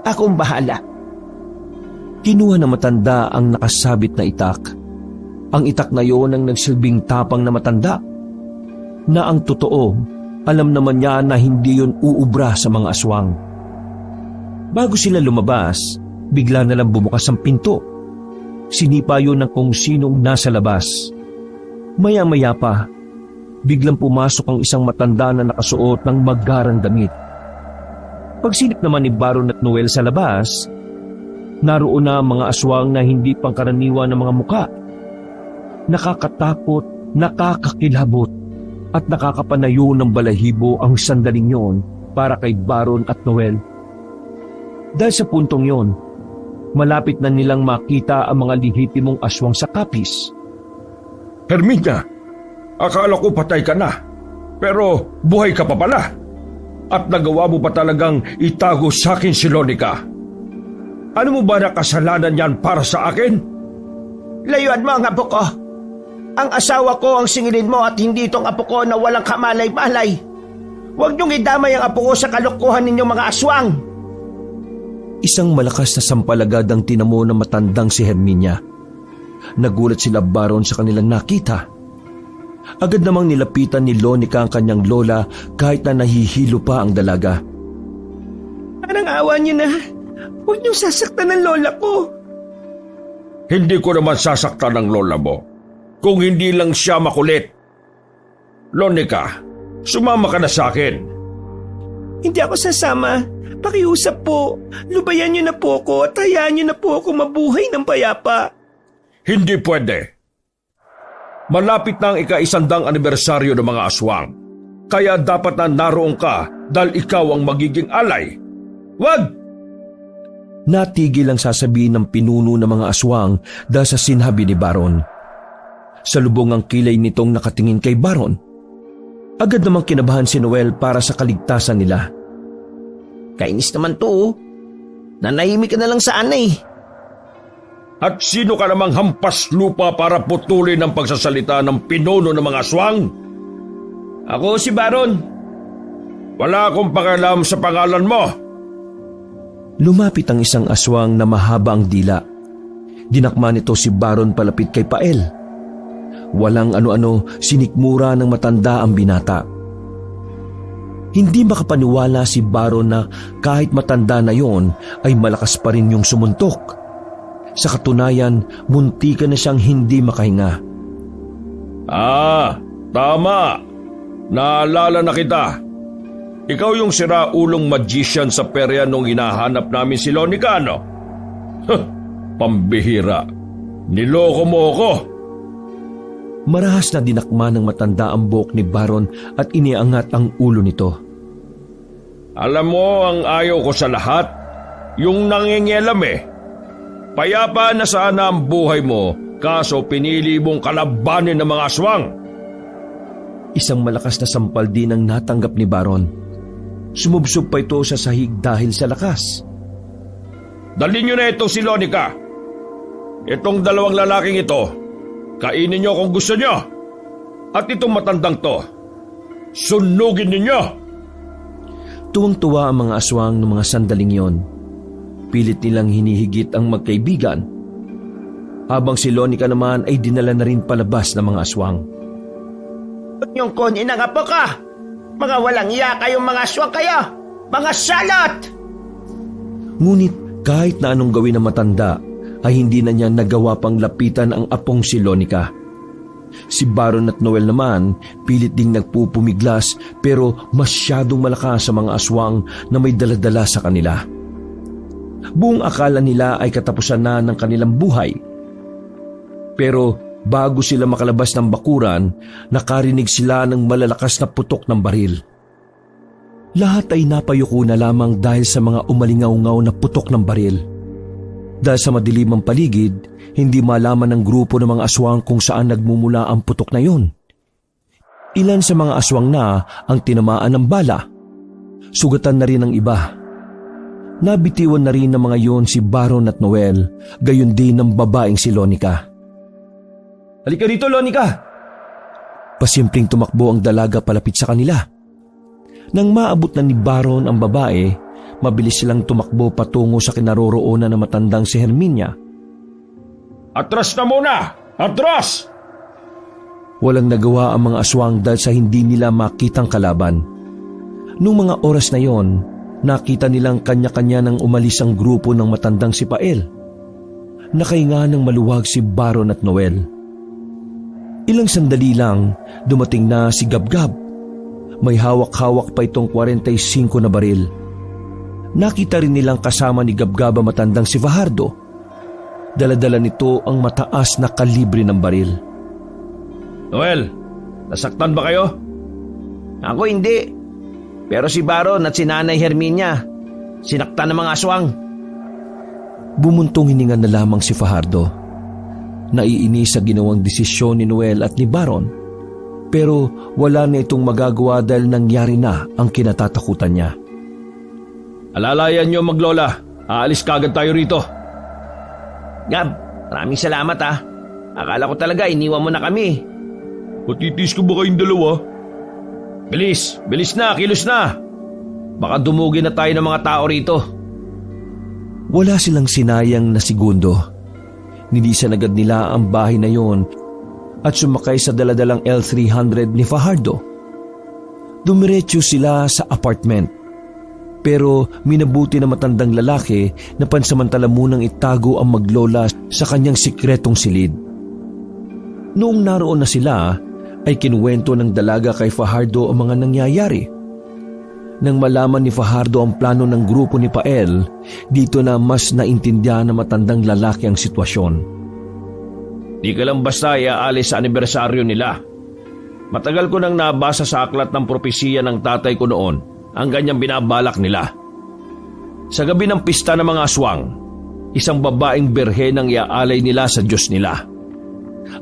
Akong bahala. Kinuha na matanda ang nakasabit na itak. Ang itak na yon ang nagsilbing tapang na matanda. Na ang totoo, alam naman niya na hindi yon uubra sa mga aswang. Bago sila lumabas, bigla na lang bumukas ang pinto. Sinipa yun ng kung sinong nasa labas. Maya-maya pa, biglang pumasok ang isang matanda na nakasuot ng magarang damit. Pagsilip naman ni Baron at Noel sa labas, naroon na ang mga aswang na hindi pangkaraniwan ng mga muka. Nakakatakot, nakakakilabot, at nakakapanayo ng balahibo ang sandaling yon para kay Baron at Noel. Dahil sa puntong yon, malapit na nilang makita ang mga lehitimong aswang sa kapis. Herminia, akala ko patay ka na. Pero buhay ka pa pala. At nagawa mo pa talagang itago sa akin si Lonica. Ano mo ba na kasalanan yan para sa akin? Layuan mo ang apo ko. Ang asawa ko ang singilin mo at hindi itong apo ko na walang kamalay-malay. Huwag niyong idamay ang apo ko sa kalokohan ninyong mga aswang. Isang malakas na sampalagad ang tinamo ng matandang si Herminia. Nagulat sila Baron sa kanilang nakita. Agad namang nilapitan ni Lonica ang kanyang lola kahit na nahihilo pa ang dalaga. Parang awa niyo na. Huwag niyong sasaktan ng lola ko. Hindi ko naman sasaktan ng lola mo. Kung hindi lang siya makulit. Lonica, sumama ka na sa akin. Hindi ako sasama. Pakiusap po. Lubayan niyo na po ako at hayaan niyo na po ako mabuhay ng payapa. Hindi pwede. Malapit na ang ika-100 anibersaryo ng mga aswang. Kaya dapat na naroon ka dahil ikaw ang magiging alay. Wag! Natigil ang sasabihin ng pinuno ng mga aswang dahil sa sinabi ni Baron. Sa lubong ang kilay nitong nakatingin kay Baron. Agad namang kinabahan si Noel para sa kaligtasan nila. Kainis naman to. Nanahimik ka na lang sana eh. At sino ka namang hampas lupa para putulin ang pagsasalita ng pinuno ng mga aswang? Ako si Baron. Wala akong pakialam sa pangalan mo. Lumapit ang isang aswang na mahaba ang dila. Dinakma nito si Baron palapit kay Pael. Walang ano-ano, sinikmura ng matanda ang binata. Hindi makapaniwala si Baron na kahit matanda na yon ay malakas pa rin yung sumuntok. Sa katunayan, muntikan na siyang hindi makahinga. Tama. Naalala na kita. Ikaw yung siraulong magician sa perya nung hinahanap namin si Lonica, no? Pambihira. Niloko mo ako. Marahas na dinakma ng matanda ang buhok ni Baron at iniangat ang ulo nito. Alam mo ang ayaw ko sa lahat? Yung nangingielam eh. Payapa na sana ang buhay mo, kaso pinili mong kalabanin ng mga aswang. Isang malakas na sampal din ang natanggap ni Baron. Sumubsob pa ito sa sahig dahil sa lakas. Dalhin nyo na ito si Lonica. Itong dalawang lalaking ito, kainin nyo kung gusto nyo. At itong matandang to, sunugin ninyo. Tuwang-tuwa ang mga aswang ng mga sandaling yon. Pilit nilang hinihigit ang magkaibigan. Habang si Lonica naman ay dinala na rin palabas ng mga aswang. Yung kunin ang apo ka! Mga walang iya kayong mga aswang kayo! Mga salot! Ngunit kahit na anong gawin ng matanda, ay hindi na niya nagawa pang lapitan ang apong si Lonica. Si Baron at Noel naman pilit ding nagpupumiglas pero masyadong malakas sa mga aswang na may daladala sa kanila. Buong akala nila ay katapusan na ng kanilang buhay. Pero bago sila makalabas ng bakuran, nakarinig sila ng malalakas na putok ng baril. Lahat ay napayuko na lamang dahil sa mga umalingaw-ngaw na putok ng baril. Dahil sa madilim ang paligid, hindi malaman ng grupo ng mga aswang kung saan nagmumula ang putok na yun. Ilan sa mga aswang na ang tinamaan ng bala. Sugatan na rin ang iba. Nabitiwan na rin ng mga yon si Baron at Noel, gayon din ng babaeng si Lonica. Halika dito, Lonica! Pasimpleng tumakbo ang dalaga palapit sa kanila. Nang maabot na ni Baron ang babae, mabilis silang tumakbo patungo sa kinaroroonan ng matandang si Herminia. Atras na muna! Atras! Walang nagawa ang mga aswang dahil sa hindi nila makitang kalaban. Nung mga oras na yon, nakita nilang kanya-kanya nang umalis ang grupo ng matandang si Pael. Nakahinga ng maluwag si Baron at Noel. Ilang sandali lang, dumating na si Gabgab. May hawak-hawak pa itong 45 na baril. Nakita rin nilang kasama ni Gabgab ang matandang si Fajardo. Dala-dala nito ang mataas na kalibre ng baril. Noel, nasaktan ba kayo? Ako hindi. Pero si Baron at si Nanay Herminia, sinaktan ng mga aswang. Bumuntong hininga na lamang si Fajardo. Naiinis sa ginawang desisyon ni Noel at ni Baron. Pero wala na itong magagawa dahil nangyari na ang kinatatakutan niya. Alalayan nyo maglola, aalis kagad tayo rito. Gab, maraming salamat ah. Akala ko talaga iniwan mo na kami. Patitis ko ba kayong dalawa? Bilis, bilis na, kilos na. Baka dumugin na tayo ng mga tao rito. Wala silang sinayang na segundo. Nilisan agad nila ang bahay na yon at sumakay sa daladalang L300 ni Fajardo. Dumiretso sila sa apartment. Pero minabuti na matandang lalaki na pansamantala munang itago ang maglola sa kanyang sikretong silid. Noong naroon na sila, ay kinuwento ng dalaga kay Fajardo ang mga nangyayari. Nang malaman ni Fajardo ang plano ng grupo ni Pael, dito na mas naintindihan ng matandang lalaki ang sitwasyon. Di ka lang basta iaalis sa anibersaryo nila. Matagal ko nang nabasa sa aklat ng propesiya ng tatay ko noon ang ganyang binabalak nila. Sa gabi ng pista ng mga aswang, isang babaeng berhen ang iaalay nila sa Diyos nila.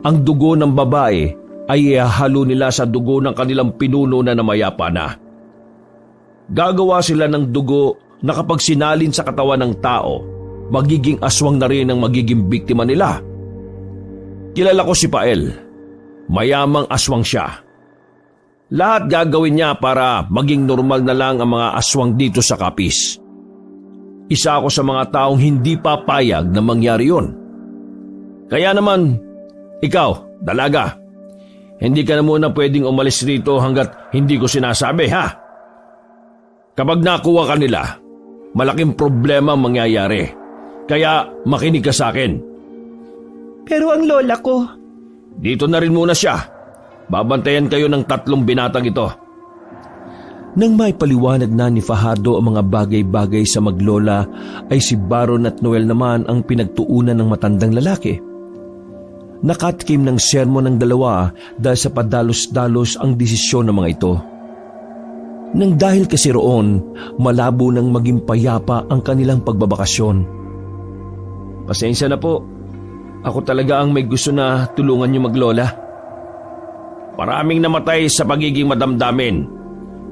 Ang dugo ng babae ay ihahalo nila sa dugo ng kanilang pinuno na namayapa na. Gagawa sila ng dugo na kapag sinalin sa katawan ng tao, magiging aswang na rin ang magiging biktima nila. Kilala ko si Pael. Mayamang aswang siya. Lahat gagawin niya para maging normal na lang ang mga aswang dito sa Capiz. Isa ako sa mga taong hindi papayag na mangyari yun. Kaya naman, ikaw, dalaga, hindi ka na muna pwedeng umalis rito hanggat hindi ko sinasabi, ha? Kapag nakuha ka nila, malaking problema ang mangyayari. Kaya makinig ka sa akin. Pero ang lola ko... Dito na rin muna siya. Babantayan kayo ng 3 binatang ito. Nang may paliwanag na ni Fajardo ang mga bagay-bagay sa maglola, ay si Baron at Noel naman ang pinagtuunan ng matandang lalaki. Nakatikim ng sermon ng dalawa dahil sa padalos-dalos ang desisyon ng mga ito. Nang dahil kasi roon, malabo nang maging payapa ang kanilang pagbabakasyon. Pasensya na po. Ako talaga ang may gusto na tulungan niyo maglola. Maraming namatay sa pagiging madamdamin.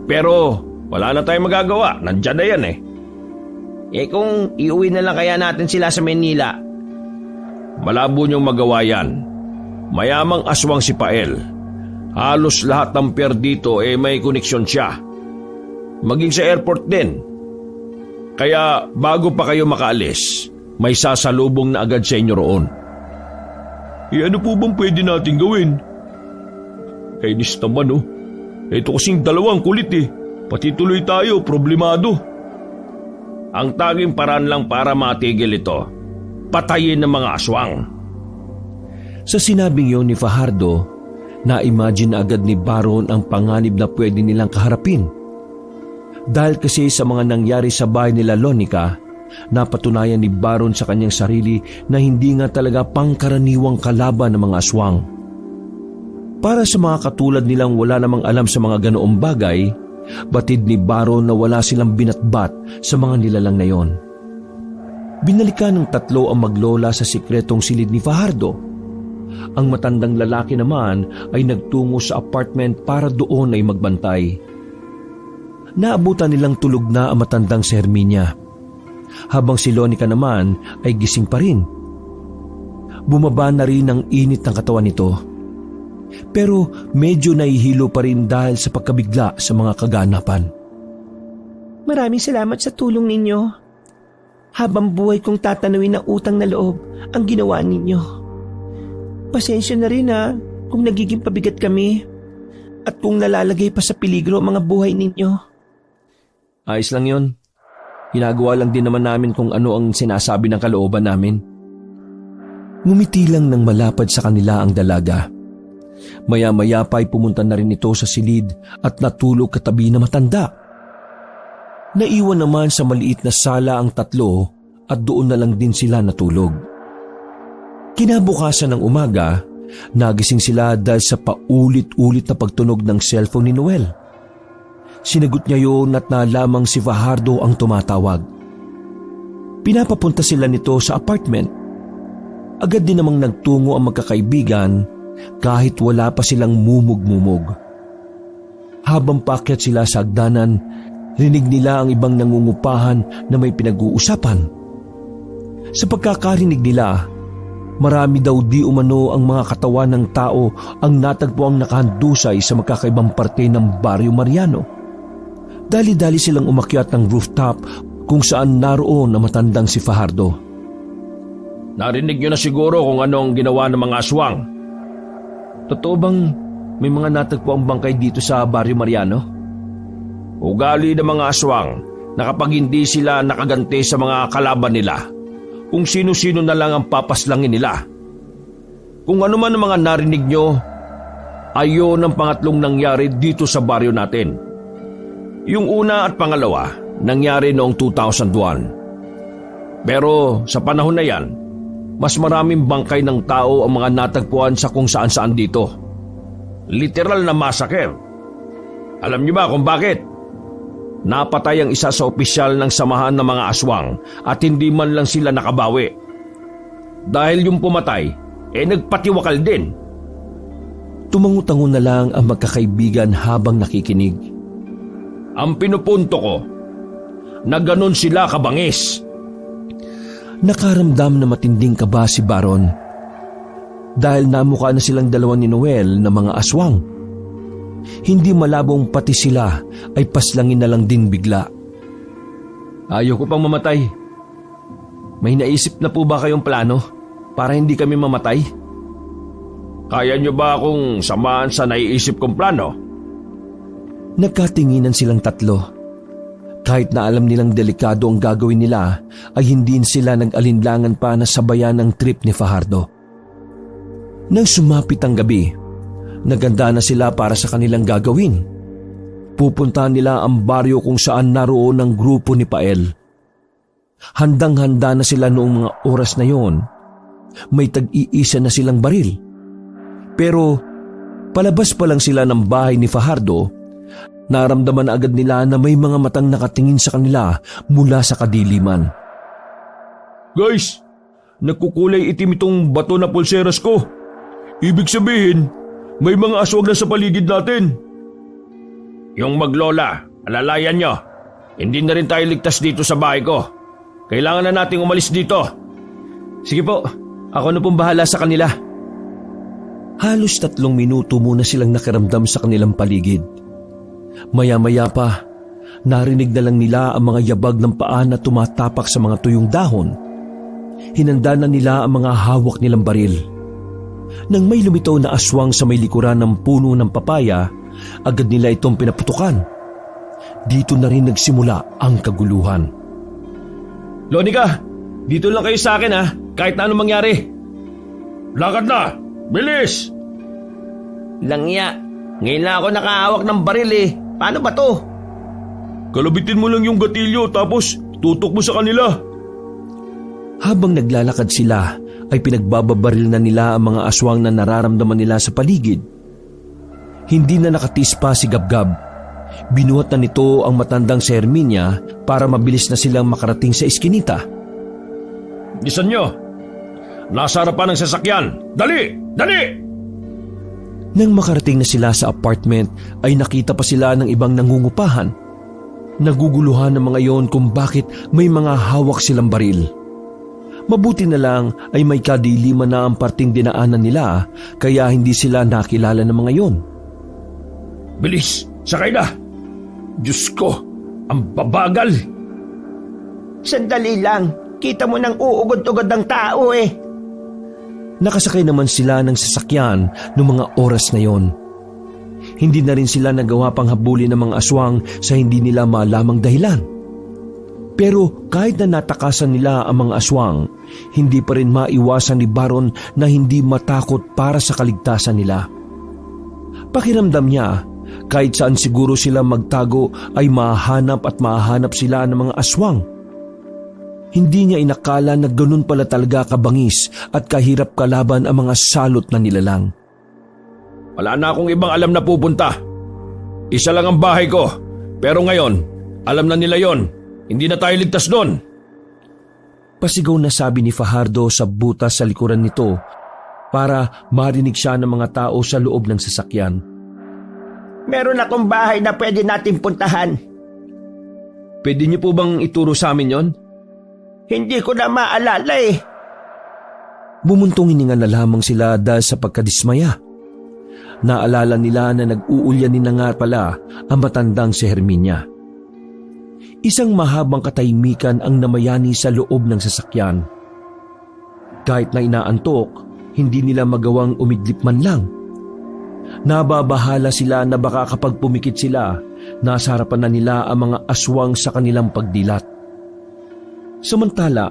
Pero wala na tayong magagawa. Nandyan na yan eh. Kung iuwi na lang kaya natin sila sa Manila. Malabo niyong magawa yan. Mayamang aswang si Pael. Halos lahat ng pier dito may koneksyon siya. Maging sa airport din. Kaya bago pa kayo makaalis, may sasalubong na agad sa inyo roon. Ano po bang pwede natin gawin? Kainis naman oh. Ito kasing dalawang kulit eh. Pati tuloy tayo, problemado. Ang tanging paraan lang para matigil ito, patayin ng mga aswang. Sa sinabing yun ni Fajardo, na-imagine agad ni Baron ang panganib na pwede nilang kaharapin. Dahil kasi sa mga nangyari sa bahay nila Lonica, napatunayan ni Baron sa kanyang sarili na hindi nga talaga pangkaraniwang kalaban ng mga aswang. Para sa mga katulad nilang wala namang alam sa mga ganoong bagay, batid ni Baron na wala silang binatbat sa mga nilalang na yon. Binalikan ng tatlo ang maglola sa sikretong silid ni Fajardo. Ang matandang lalaki naman ay nagtungo sa apartment para doon ay magbantay. Naabutan nilang tulog na ang matandang si Herminia, habang si Lonica naman ay gising pa rin. Bumaba na rin ang init ng katawan nito, pero medyo nahihilo pa rin dahil sa pagkabigla sa mga kaganapan. Maraming salamat sa tulong ninyo. Habang buhay kong tatanawin ng utang na loob ang ginawa ninyo. Pasensya na rin kung nagiging pabigat kami at kung nalalagay pa sa peligro ang mga buhay ninyo. Ayos lang yon. Ginagawa lang din naman namin kung ano ang sinasabi ng kalooban namin. Ngumiti lang ng malapad sa kanila ang dalaga. Maya-maya pa ay pumunta na rin ito sa silid at natulog katabi na matanda. Naiwan naman sa maliit na sala ang tatlo at doon na lang din sila natulog. Kinabukasan ng umaga, nagising sila dahil sa paulit-ulit na pagtunog ng cellphone ni Noel. Sinagot niya yun at nalamang si Fajardo ang tumatawag. Pinapapunta sila nito sa apartment. Agad din namang nagtungo ang magkakaibigan kahit wala pa silang mumug-mumug. Habang paakyat sila sa hagdanan, rinig nila ang ibang nangungupahan na may pinag-uusapan. Sa pagkakarinig nila, marami daw di umano ang mga katawan ng tao ang natagpuang nakahandusay sa magkakaibang parte ng Barrio Mariano. Dali-dali silang umakyat ng rooftop kung saan naroon na matandang si Fajardo. Narinig niyo na siguro kung ano ang ginawa ng mga aswang. Totoo bang may mga natagpo ang bangkay dito sa Barrio Mariano? Ugali ng mga aswang na kapag hindi sila nakaganti sa mga kalaban nila, kung sino-sino na lang ang papaslangin nila. Kung ano man ang mga narinig nyo, ayon ang pangatlong nangyari dito sa baryo natin. Yung una at pangalawa, nangyari noong 2001. Pero sa panahon na yan, mas maraming bangkay ng tao ang mga natagpuan sa kung saan-saan dito. Literal na massacre. Alam niyo ba kung bakit? Napatay ang isa sa opisyal ng samahan ng mga aswang at hindi man lang sila nakabawi. Dahil yung pumatay, nagpatiwakal din. Tumango-tango na lang ang magkakaibigan habang nakikinig. Ang pinupunto ko, na ganon sila kabangis. Nakaramdam na matinding kaba si Baron dahil namukha na silang dalawa ni Noel na mga aswang. Hindi malabong pati sila ay paslangin na lang din bigla. Ayoko pang mamatay. May naisip na po ba kayong plano para hindi kami mamatay? Kaya nyo ba akong samahan sa naiisip kong plano? Nagkatinginan silang tatlo. Kahit na alam nilang delikado ang gagawin nila, ay hindi sila nag-alinlangan pa na sabayan ang trip ni Fajardo. Nang sumapit ang gabi, naganda na sila para sa kanilang gagawin. Pupuntahan nila ang baryo kung saan naroon ang grupo ni Pael. Handang-handa na sila noong mga oras na yon. May tag-iisa na silang baril. Pero palabas pa lang sila ng bahay ni Fajardo, naramdaman agad nila na may mga matang nakatingin sa kanila mula sa kadiliman. Guys, nagkukulay itim itong bato na pulseras ko. Ibig sabihin, may mga aswang na sa paligid natin. Yung maglola, alalayan nyo. Hindi na rin tayo ligtas dito sa bahay ko. Kailangan na nating umalis dito. Sige po, ako na pong bahala sa kanila. Halos 3 minuto muna silang nakiramdam sa kanilang paligid. Maya-maya pa, narinig na lang nila ang mga yabag ng paa na tumatapak sa mga tuyong dahon. Hinanda na nila ang mga hawak nilang baril. Nang may lumitaw na aswang sa may likuran ng puno ng papaya, agad nila itong pinaputukan. Dito na rin nagsimula ang kaguluhan. Lonica, dito lang kayo sa akin ha, kahit na anong mangyari. Lakad na! Bilis! Langya, ngayon lang ako nakahawak ng baril eh. Paano ba to? Kalabitin mo lang yung gatilyo tapos tutok mo sa kanila. Habang naglalakad sila, ay pinagbababaril na nila ang mga aswang na nararamdaman nila sa paligid. Hindi na nakatis pa si Gabgab. Binuhat na nito ang matandang si Herminia para mabilis na silang makarating sa iskinita. Bilisan nyo! Nasa harapan ng sasakyan! Dali! Dali! Nang makarating na sila sa apartment ay nakita pa sila ng ibang nangungupahan. Naguguluhan ng mga iyon kung bakit may mga hawak silang baril. Mabuti na lang ay may kadiliman na ang parting dinaanan nila kaya hindi sila nakilala ng mga iyon. Bilis! Sakay na! Diyos ko! Ang babagal! Sandali lang, kita mo nang uugod-ugod ng tao eh. Nakasakay naman sila ng sasakyan noong mga oras na yon. Hindi na rin sila nagawa pang habulin ng mga aswang sa hindi nila malamang dahilan. Pero kahit na natakasan nila ang mga aswang, hindi pa rin maiwasan ni Baron na hindi matakot para sa kaligtasan nila. Pakiramdam niya, kahit saan siguro sila magtago ay mahanap at mahanap sila ng mga aswang. Hindi niya inakala na ganun pala talaga kabangis at kahirap kalaban ang mga salot na nilalang. Wala na akong ibang alam na pupunta. Isa lang ang bahay ko. Pero ngayon, alam na nila yon. Hindi na tayo ligtas doon. Pasigaw na sabi ni Fajardo sa butas sa likuran nito para marinig siya ng mga tao sa loob ng sasakyan. Meron akong bahay na pwede natin puntahan. Pwede niyo po bang ituro sa amin yon? Hindi ko na maalala eh. Bumuntong hininga na lamang sila dahil sa pagkadismaya. Naalala nila na nag-uulyanin na nga pala ang matandang si Herminia. Isang mahabang katahimikan ang namayani sa loob ng sasakyan. Kahit na inaantok, hindi nila magawang umidlip man lang. Nababahala sila na baka kapag pumikit sila, nasa harapan na nila ang mga aswang sa kanilang pagdilat. Samantala,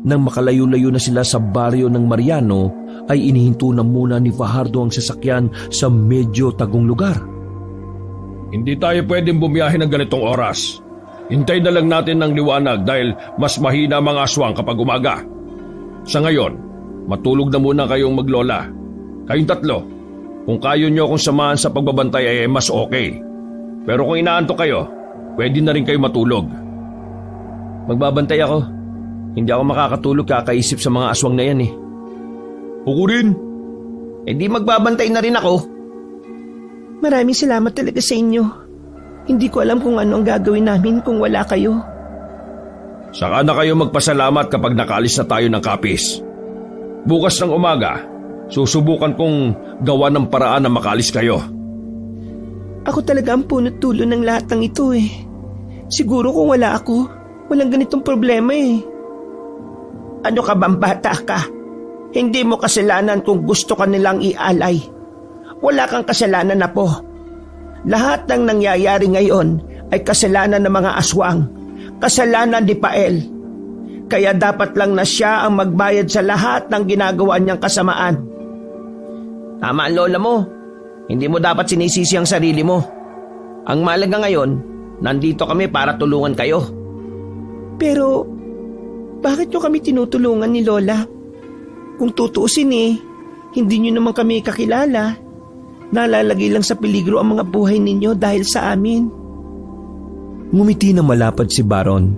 nang makalayo-layo na sila sa baryo ng Mariano, ay inihinto na muna ni Fajardo ang sasakyan sa medyo tagong lugar. Hindi tayo pwedeng bumiyahe ng ganitong oras. Hintay na lang natin ng liwanag dahil mas mahina mga aswang kapag umaga. Sa ngayon, matulog na muna kayong maglola. Kayong tatlo, kung kayo nyo akong samahan sa pagbabantay ay mas okay. Pero kung inaantok kayo, pwede na rin kayo matulog. Magbabantay ako. Hindi ako makakatulog kakaisip sa mga aswang na yan eh. Ako rin. Eh di magbabantay na rin ako. Maraming salamat talaga sa inyo. Hindi ko alam kung ano ang gagawin namin kung wala kayo. Saka na kayo magpasalamat kapag nakaalis na tayo ng Capiz. Bukas ng umaga, susubukan kong gawa ng paraan na makaalis kayo. Ako talaga ang punot dulo ng lahat ng ito eh. Siguro kung wala ako, walang ganitong problema eh. Ano ka bang bata ka? Hindi mo kasalanan kung gusto ka nilang ialay. Wala kang kasalanan na po. Lahat ng nangyayari ngayon ay kasalanan ng mga aswang. Kasalanan ni Pael. Kaya dapat lang na siya ang magbayad sa lahat ng ginagawa niyang kasamaan. Tama ang lola mo. Hindi mo dapat sinisisi ang sarili mo. Ang mahalaga ngayon, nandito kami para tulungan kayo. Pero, bakit nyo kami tinutulungan ni Lola? Kung tutuusin eh, Hindi nyo naman kami kakilala. Nalalagay lang sa peligro ang mga buhay ninyo dahil sa amin. Ngumiti na malapad si Baron.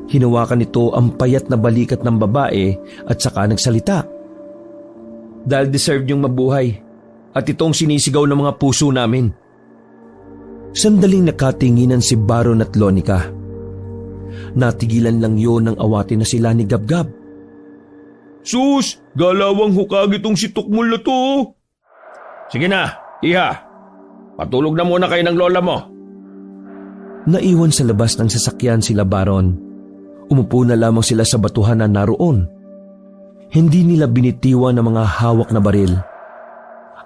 Hinawakan nito ang payat na balikat ng babae at saka nagsalita. Dahil deserve niyong mabuhay at itong sinisigaw ng mga puso namin. Sandaling nakatinginan si Baron at Lonica. Natigilan lang yon ng awatin na sila ni Gabgab. Sus, galawang hukag itong si Tukmul na to. Sige na, iha. Patulog na muna kayo ng lola mo. Naiwan sa labas ng sasakyan sila Baron. Umupo na lamang sila sa batuhan na naroon. Hindi nila binitiwan ng mga hawak na baril.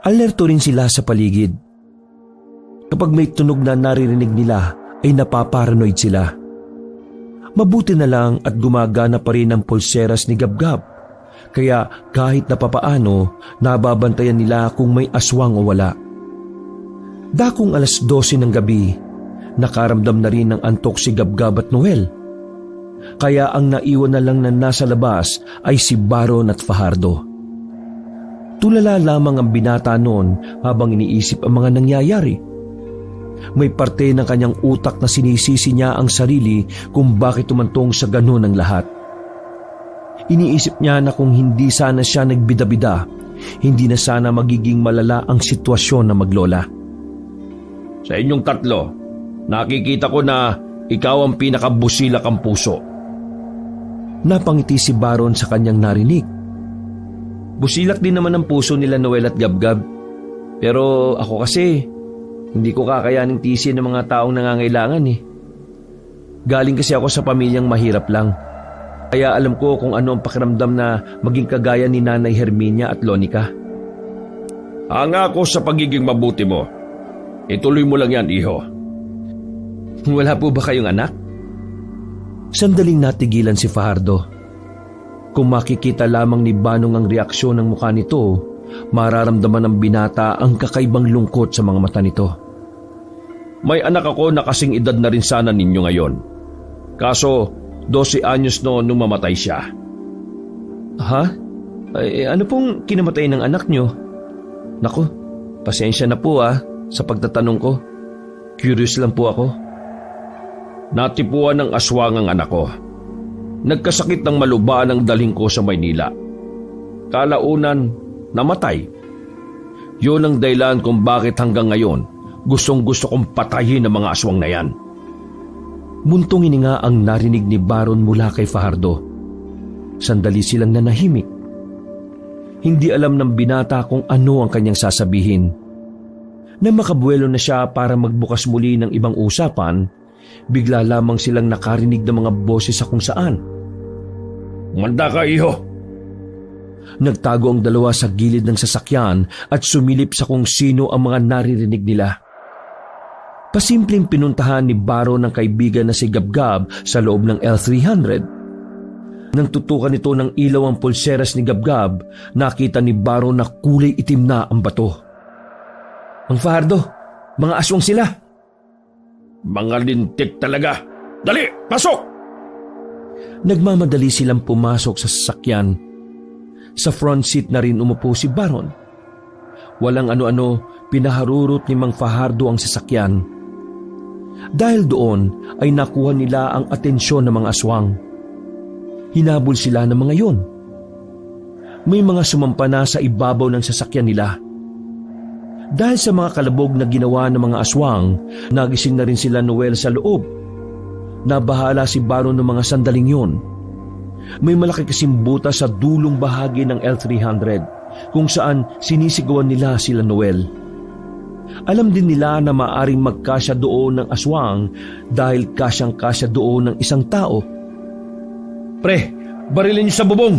Alerto rin sila sa paligid. Kapag may tunog na naririnig nila ay napaparanoid sila. Mabuti na lang at gumagana pa rin ang pulseras ni Gabgab. Kaya kahit na papaano, nababantayan nila kung may aswang o wala. Dakong 12:00 ng gabi, nakaramdam na rin ng antok si Gabgab at Noel. Kaya ang naiwan na lang na nasa labas ay si Baron at Fajardo. Tulala lamang ang binata noon habang iniisip ang mga nangyayari. May parte ng kanyang utak na sinisisi niya ang sarili kung bakit tumantong sa ganun ang lahat. Iniisip niya na kung hindi sana siya nagbida-bida, hindi na sana magiging malala ang sitwasyon na maglola. Sa inyong tatlo, nakikita ko na ikaw ang pinakabusilak ang puso. Napangiti si Baron sa kanyang narinig. Busilak din naman ang puso nila Noel at Gabgab. Pero ako kasi, hindi ko kakayaning tiisin ng mga taong nangangailangan eh. Galing kasi ako sa pamilyang mahirap lang. Kaya alam ko kung ano ang pakiramdam na maging kagaya ni Nanay Herminia at Lonica. Hanga ako sa pagiging mabuti mo. Ituloy mo lang yan, iho. Wala po ba kayong anak? Sandaling natigilan si Fajardo. Kung makikita lamang ni Banong ang reaksyon ng mukha nito, mararamdaman ng binata ang kakaibang lungkot sa mga mata nito. May anak ako na kasing edad na rin sana ninyo ngayon. Kaso, 12 anyos noon nung mamatay siya. Ha? Ano pong kinamatay ng anak nyo? Naku, pasensya na po sa pagtatanong ko. Curious lang po ako. Natipuan ng aswang ang anak ko. Nagkasakit ng malubaan ang daling ko sa Maynila. Kalaunan, namatay. Yun ang dahilan kung bakit hanggang ngayon gustong-gusto kong patayin ang mga aswang na yan. Muntong hininga ang narinig ni Baron mula kay Fajardo. Sandali silang nanahimik. Hindi alam ng binata kung ano ang kanyang sasabihin. Nang makabuelo na siya para magbukas muli ng ibang usapan, bigla lamang silang nakarinig ng mga boses sa kung saan. Umanda ka, iho! Nagtago ang dalawa sa gilid ng sasakyan at sumilip sa kung sino ang mga naririnig nila. Pasimpleng pinuntahan ni Baron ng kaibigan na si Gabgab sa loob ng L300. Nang tutukan nito ng ilaw ang pulseras ni Gabgab, nakita ni Baron na kulay itim na ang bato. Ang Fajardo, mga aswang sila! Mga lintik talaga! Dali, pasok! Nagmamadali silang pumasok sa sasakyan. Sa front seat na rin umupo si Baron. Walang ano-ano, pinaharurot ni Mang Fajardo ang sasakyan. Dahil doon ay nakuha nila ang atensyon ng mga aswang. Hinabol sila ng mga yon. May mga sumampa na sa ibabaw ng sasakyan nila. Dahil sa mga kalabog na ginawa ng mga aswang, nagising na rin sila Noel sa loob. Nabahala si Baron ng mga sandaling yon. May malaki kasing butas sa dulong bahagi ng L300 kung saan sinisigawan nila sila Noel. Alam din nila na maaaring magkasya doon ng aswang dahil kasyang-kasya doon ng isang tao. Pre, barilin niyo sa bubong!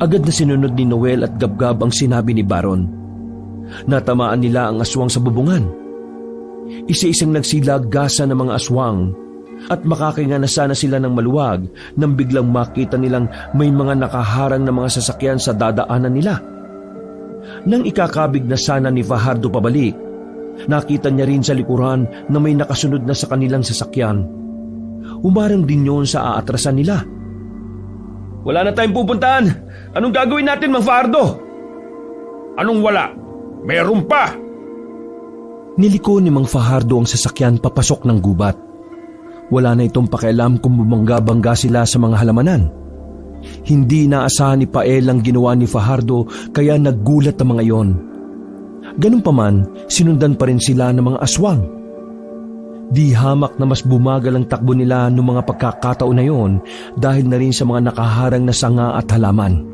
Agad na sinunod ni Noel at Gabgab ang sinabi ni Baron. Natamaan nila ang aswang sa bubungan. Isa-isang nagsilagasan ng mga aswang at makakahinga na sana sila ng maluwag nang biglang makita nilang may mga nakaharang na mga sasakyan sa dadaanan nila. Nang ikakabig na sana ni Fajardo pabalik, nakita niya rin sa likuran na may nakasunod na sa kanilang sasakyan. Umarang din yun sa aatrasan nila. Wala na tayong pupuntahan! Anong gagawin natin, Mang Fajardo? Anong wala? Meron pa! Niliko ni Mang Fajardo ang sasakyan papasok ng gubat. Wala na itong pakialam kung bumangga-bangga sila sa mga halamanan. Hindi inaasahan ni Pael ang ginawa ni Fajardo kaya naggulat ang mga iyon. Ganun pa man, sinundan pa rin sila ng mga aswang. Di hamak na mas bumagal ang takbo nila noong mga pagkakataon na yon dahil na rin sa mga nakaharang na sanga at halaman.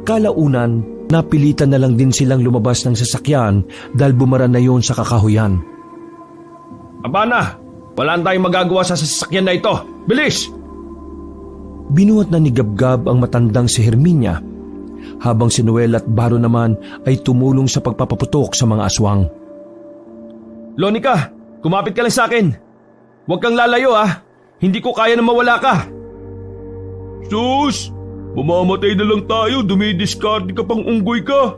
Kalaunan, napilitan na lang din silang lumabas ng sasakyan dahil bumara na yon sa kakahuyan. Aba na! Wala tayong magagawa sa sasakyan na ito! Bilis! Binuhat na ni Gabgab ang matandang si Herminia, habang si Noel at Baro naman ay tumulong sa pagpapaputok sa mga aswang. Lonica, kumapit ka lang sa akin. Huwag kang lalayo Hindi ko kaya na mawala ka. Sus! Mamamatay na lang tayo, dumidiskarte ka pang unggoy ka.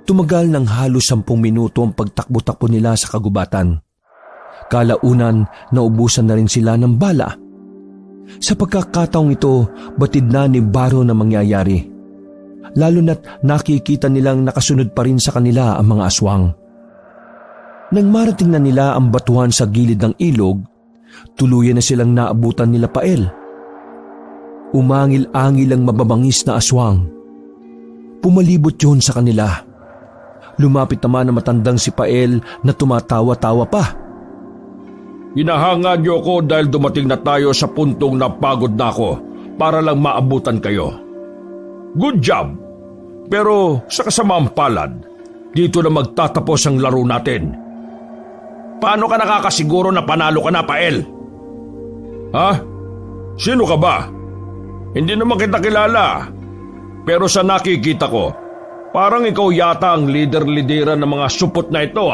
Tumagal ng halos 10 minuto ang pagtakbo-takbo nila sa kagubatan. Kalaunan, naubusan na rin sila ng bala. Sa pagkakataong ito, batid na ni Baro na mangyayari. Lalo na't nakikita nilang nakasunod pa rin sa kanila ang mga aswang. Nang marating na nila ang batuhan sa gilid ng ilog, tuluyan na silang naabutan nila Pael. Umangil-angil ang mababangis na aswang. Pumalibot yun sa kanila. Lumapit naman ang matandang si Pael na tumatawa-tawa pa. Hinahanga niyo ako dahil dumating na tayo sa puntong napagod na ako para lang maabutan kayo. Good job! Pero sa kasamaang palad, dito na magtatapos ang laro natin. Paano ka nakakasiguro na panalo ka na, Pael? Ha? Sino ka ba? Hindi naman kita kilala. Pero sa nakikita ko, parang ikaw yata ang leader-lidera ng mga supot na ito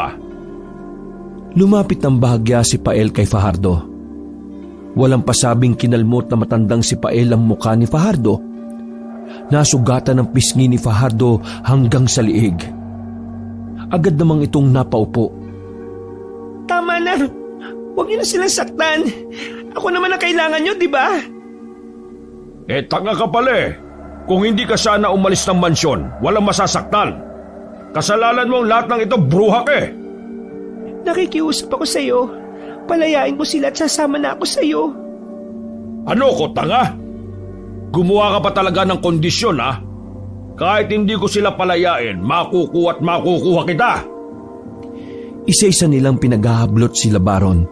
Lumapit ng bahagya si Pael kay Fajardo. Walang pasabing kinalmot na matandang si Pael ang mukha ni Fajardo. Nasugatan ng pisngi ni Fajardo hanggang sa liig. Agad namang itong napaupo. Tama na. Huwag niyo na silang saktan. Ako naman ang kailangan niyo, di ba? Tanga ka pala Kung hindi ka sana umalis ng mansyon, walang masasaktan. Kasalanan mo ang lahat ng ito, bruha ka Nakikiusap ako sa iyo. Palayain mo sila at sasama na ako sa iyo. Ano ko, tanga? Gumawa ka pa talaga ng kondisyon, Kahit hindi ko sila palayain, makukuha at makukuha kita. Isa-isa nilang pinaghahablot sila Baron.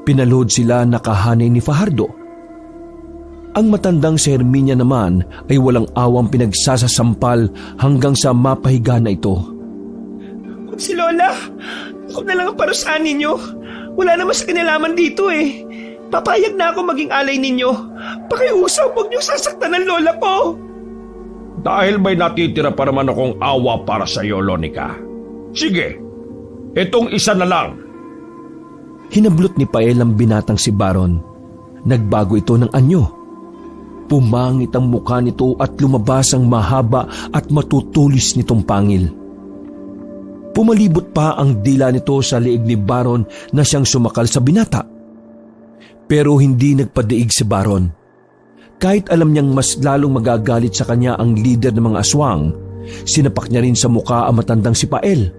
Pinalood sila nakahanay ni Fajardo. Ang matandang si Herminia naman ay walang awang pinagsasasampal hanggang sa mapahiga na ito. Kung si Lola, ako na lang ang parusahan ninyo. Wala naman sa kinalaman dito Papayag na ako maging alay ninyo. Pakiusap, huwag niyong sasaktan ng lola ko. Dahil may natitira pa naman akong awa para sa iyo, Lonica. Sige, itong isa na lang. Hinablot ni Pael ang binatang si Baron. Nagbago ito ng anyo. Pumangit ang mukha nito at lumabas ang mahaba at matutulis nitong pangil. Pumalibot pa ang dila nito sa liig ni Baron na siyang sumakal sa binata. Pero hindi nagpadaig si Baron. Kahit alam niyang mas lalong magagalit sa kanya ang lider ng mga aswang, sinapak niya rin sa mukha ang matandang si Pael.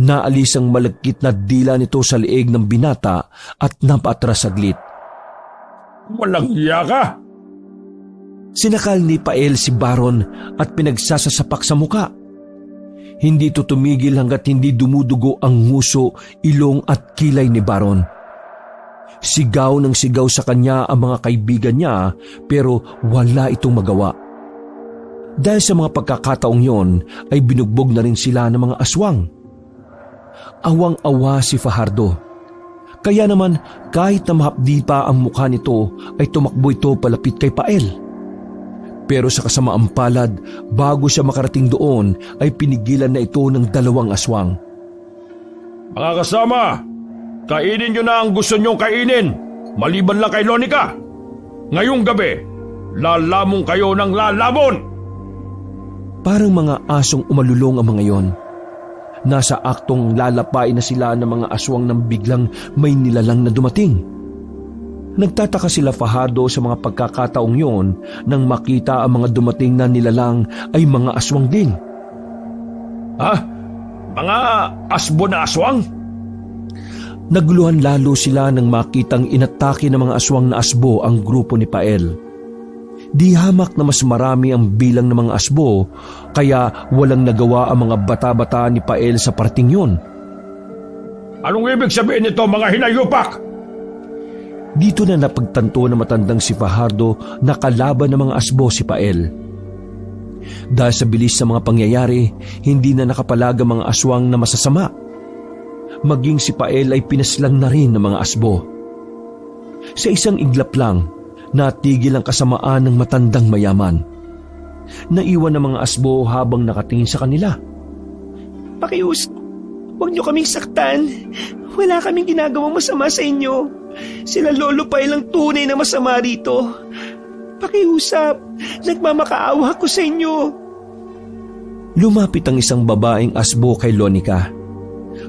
Naalis ang malagkit na dila nito sa liig ng binata at napaatras saglit. Walang hiya ka! Sinakal ni Pael si Baron at pinagsasasapak sa mukha. Hindi ito tumigil hanggat hindi dumudugo ang nguso, ilong at kilay ni Baron. Sigaw ng sigaw sa kanya ang mga kaibigan niya pero wala itong magawa. Dahil sa mga pagkakataong yon ay binugbog na rin sila ng mga aswang. Awang-awa si Fajardo. Kaya naman kahit na mahapdi pa ang mukha nito ay tumakbo ito palapit kay Pael. Pero sa kasamaang palad, bago siya makarating doon ay pinigilan na ito ng 2 aswang. Mga kasama, kainin nyo na ang gusto nyong kainin, maliban lang kay Lonica. Ngayong gabi, lalamon kayo ng lalamon! Parang mga asong umalulong ang mga yon. Nasa aktong lalapain na sila ng mga aswang nang biglang may nilalang na dumating. Nagtataka sila Fajardo sa mga pagkakataong yon nang makita ang mga dumating na nilalang ay mga aswang din. Ha? Mga asbo na aswang? Naguluhan lalo sila nang makitang inatake ng mga aswang na asbo ang grupo ni Pael. Di hamak na mas marami ang bilang ng mga asbo, kaya walang nagawa ang mga bata-bata ni Pael sa parting yun. Anong ibig sabihin nito, mga hinayupak? Dito na napagtanto na matandang si Fajardo na kalaban ng mga asbo si Pael. Dahil sa bilis sa mga pangyayari, hindi na nakapalag ang mga aswang na masasama. Maging si Pael ay pinaslang na rin ng mga asbo. Sa isang iglap lang, natigil ang kasamaan ng matandang mayaman. Naiwan ang mga asbo habang nakatingin sa kanila. Pakiusap, huwag niyo kaming saktan. Wala kaming ginagawang masama sa inyo. Sila Lolo Pael ang tunay na masama rito. Pakiusap, nagmamakaawa ko sa inyo. Lumapit ang isang babaeng asbo kay Lonica.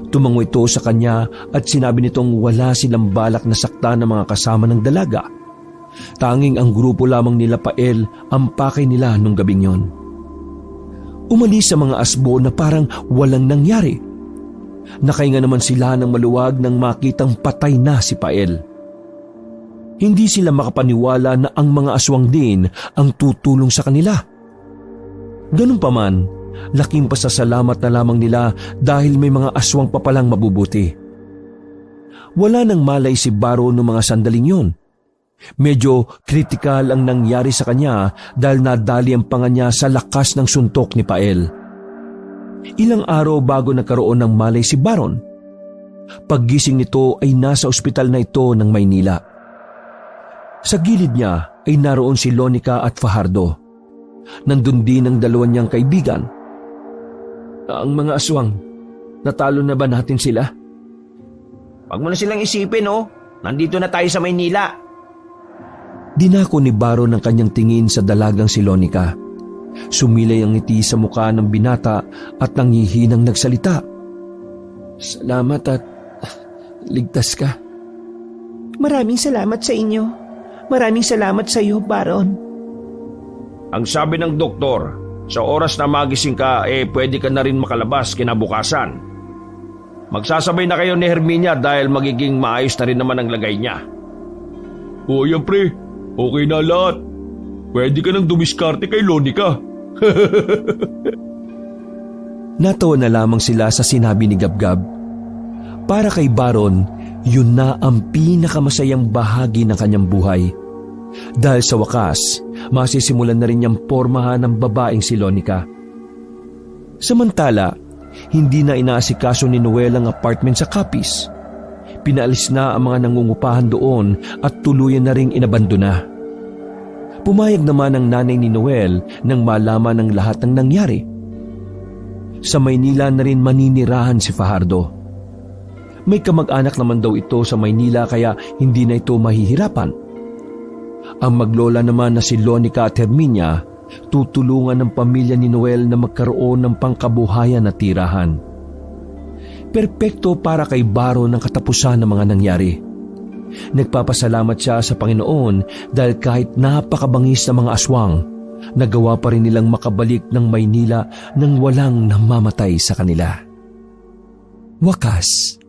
Tumango ito sa kanya at sinabi nitong wala silang balak na saktan ng mga kasama ng dalaga. Tanging ang grupo lamang nila Pael ang pakay nila nung gabing yon. Umalis sa mga asbo na parang walang nangyari. Nakahinga naman sila ng maluwag nang makitang patay na si Pael. Hindi sila makapaniwala na ang mga aswang din ang tutulong sa kanila. Ganun pa man, laking pasasalamat na lamang nila dahil may mga aswang pa palang mabubuti. Wala nang malay si Baro noong mga sandaling yon. Medyo kritikal ang nangyari sa kanya dahil nadali ang panga niya sa lakas ng suntok ni Pael. Ilang araw bago nagkaroon ng malay si Baron. Paggising nito ay nasa ospital na ito ng Maynila. Sa gilid niya ay naroon si Lonica at Fajardo. Nandun din ang dalawa niyang kaibigan. Ang mga aswang, natalo na ba natin sila? Huwag mo na silang isipin, oh. Nandito na tayo sa Maynila. Dinako ni Baron ang kanyang tingin sa dalagang si Lonica. Sumilay ang ngiti sa mukha ng binata at nanghihinang nagsalita. Salamat at ligtas ka. Maraming salamat sa inyo. Maraming salamat sa iyo, Baron. Ang sabi ng doktor, sa oras na magising ka, pwede ka na rin makalabas kinabukasan. Magsasabay na kayo ni Herminia dahil magiging maayos na rin naman ang lagay niya. O yan pre, okay na lahat. Pwede ka nang dumiskarte kay Lonica. Natawa na lamang sila sa sinabi ni Gabgab. Para kay Baron, yun na ang pinakamasayang bahagi ng kanyang buhay. Dahil sa wakas, masisimulan na rin niyang pormahan ng babaeng si Lonica. Samantala, hindi na inaasikaso ni Noel ang apartment sa Capiz. Pinaalis na ang mga nangungupahan doon at tuluyan na ring inabandona. Pumayag naman ang nanay ni Noel nang malaman ang lahat ng nangyari. Sa Maynila na rin maninirahan si Fajardo. May kamag-anak naman daw ito sa Maynila kaya hindi na ito mahihirapan. Ang maglola naman na si Lonica at Herminia, tutulungan ng pamilya ni Noel na magkaroon ng pangkabuhayan na tirahan. Perpekto para kay Baron ang katapusan ng mga nangyari. Nagpapasalamat siya sa Panginoon dahil kahit napakabangis na mga aswang, nagawa pa rin nilang makabalik ng Maynila nang walang namamatay sa kanila. Wakas.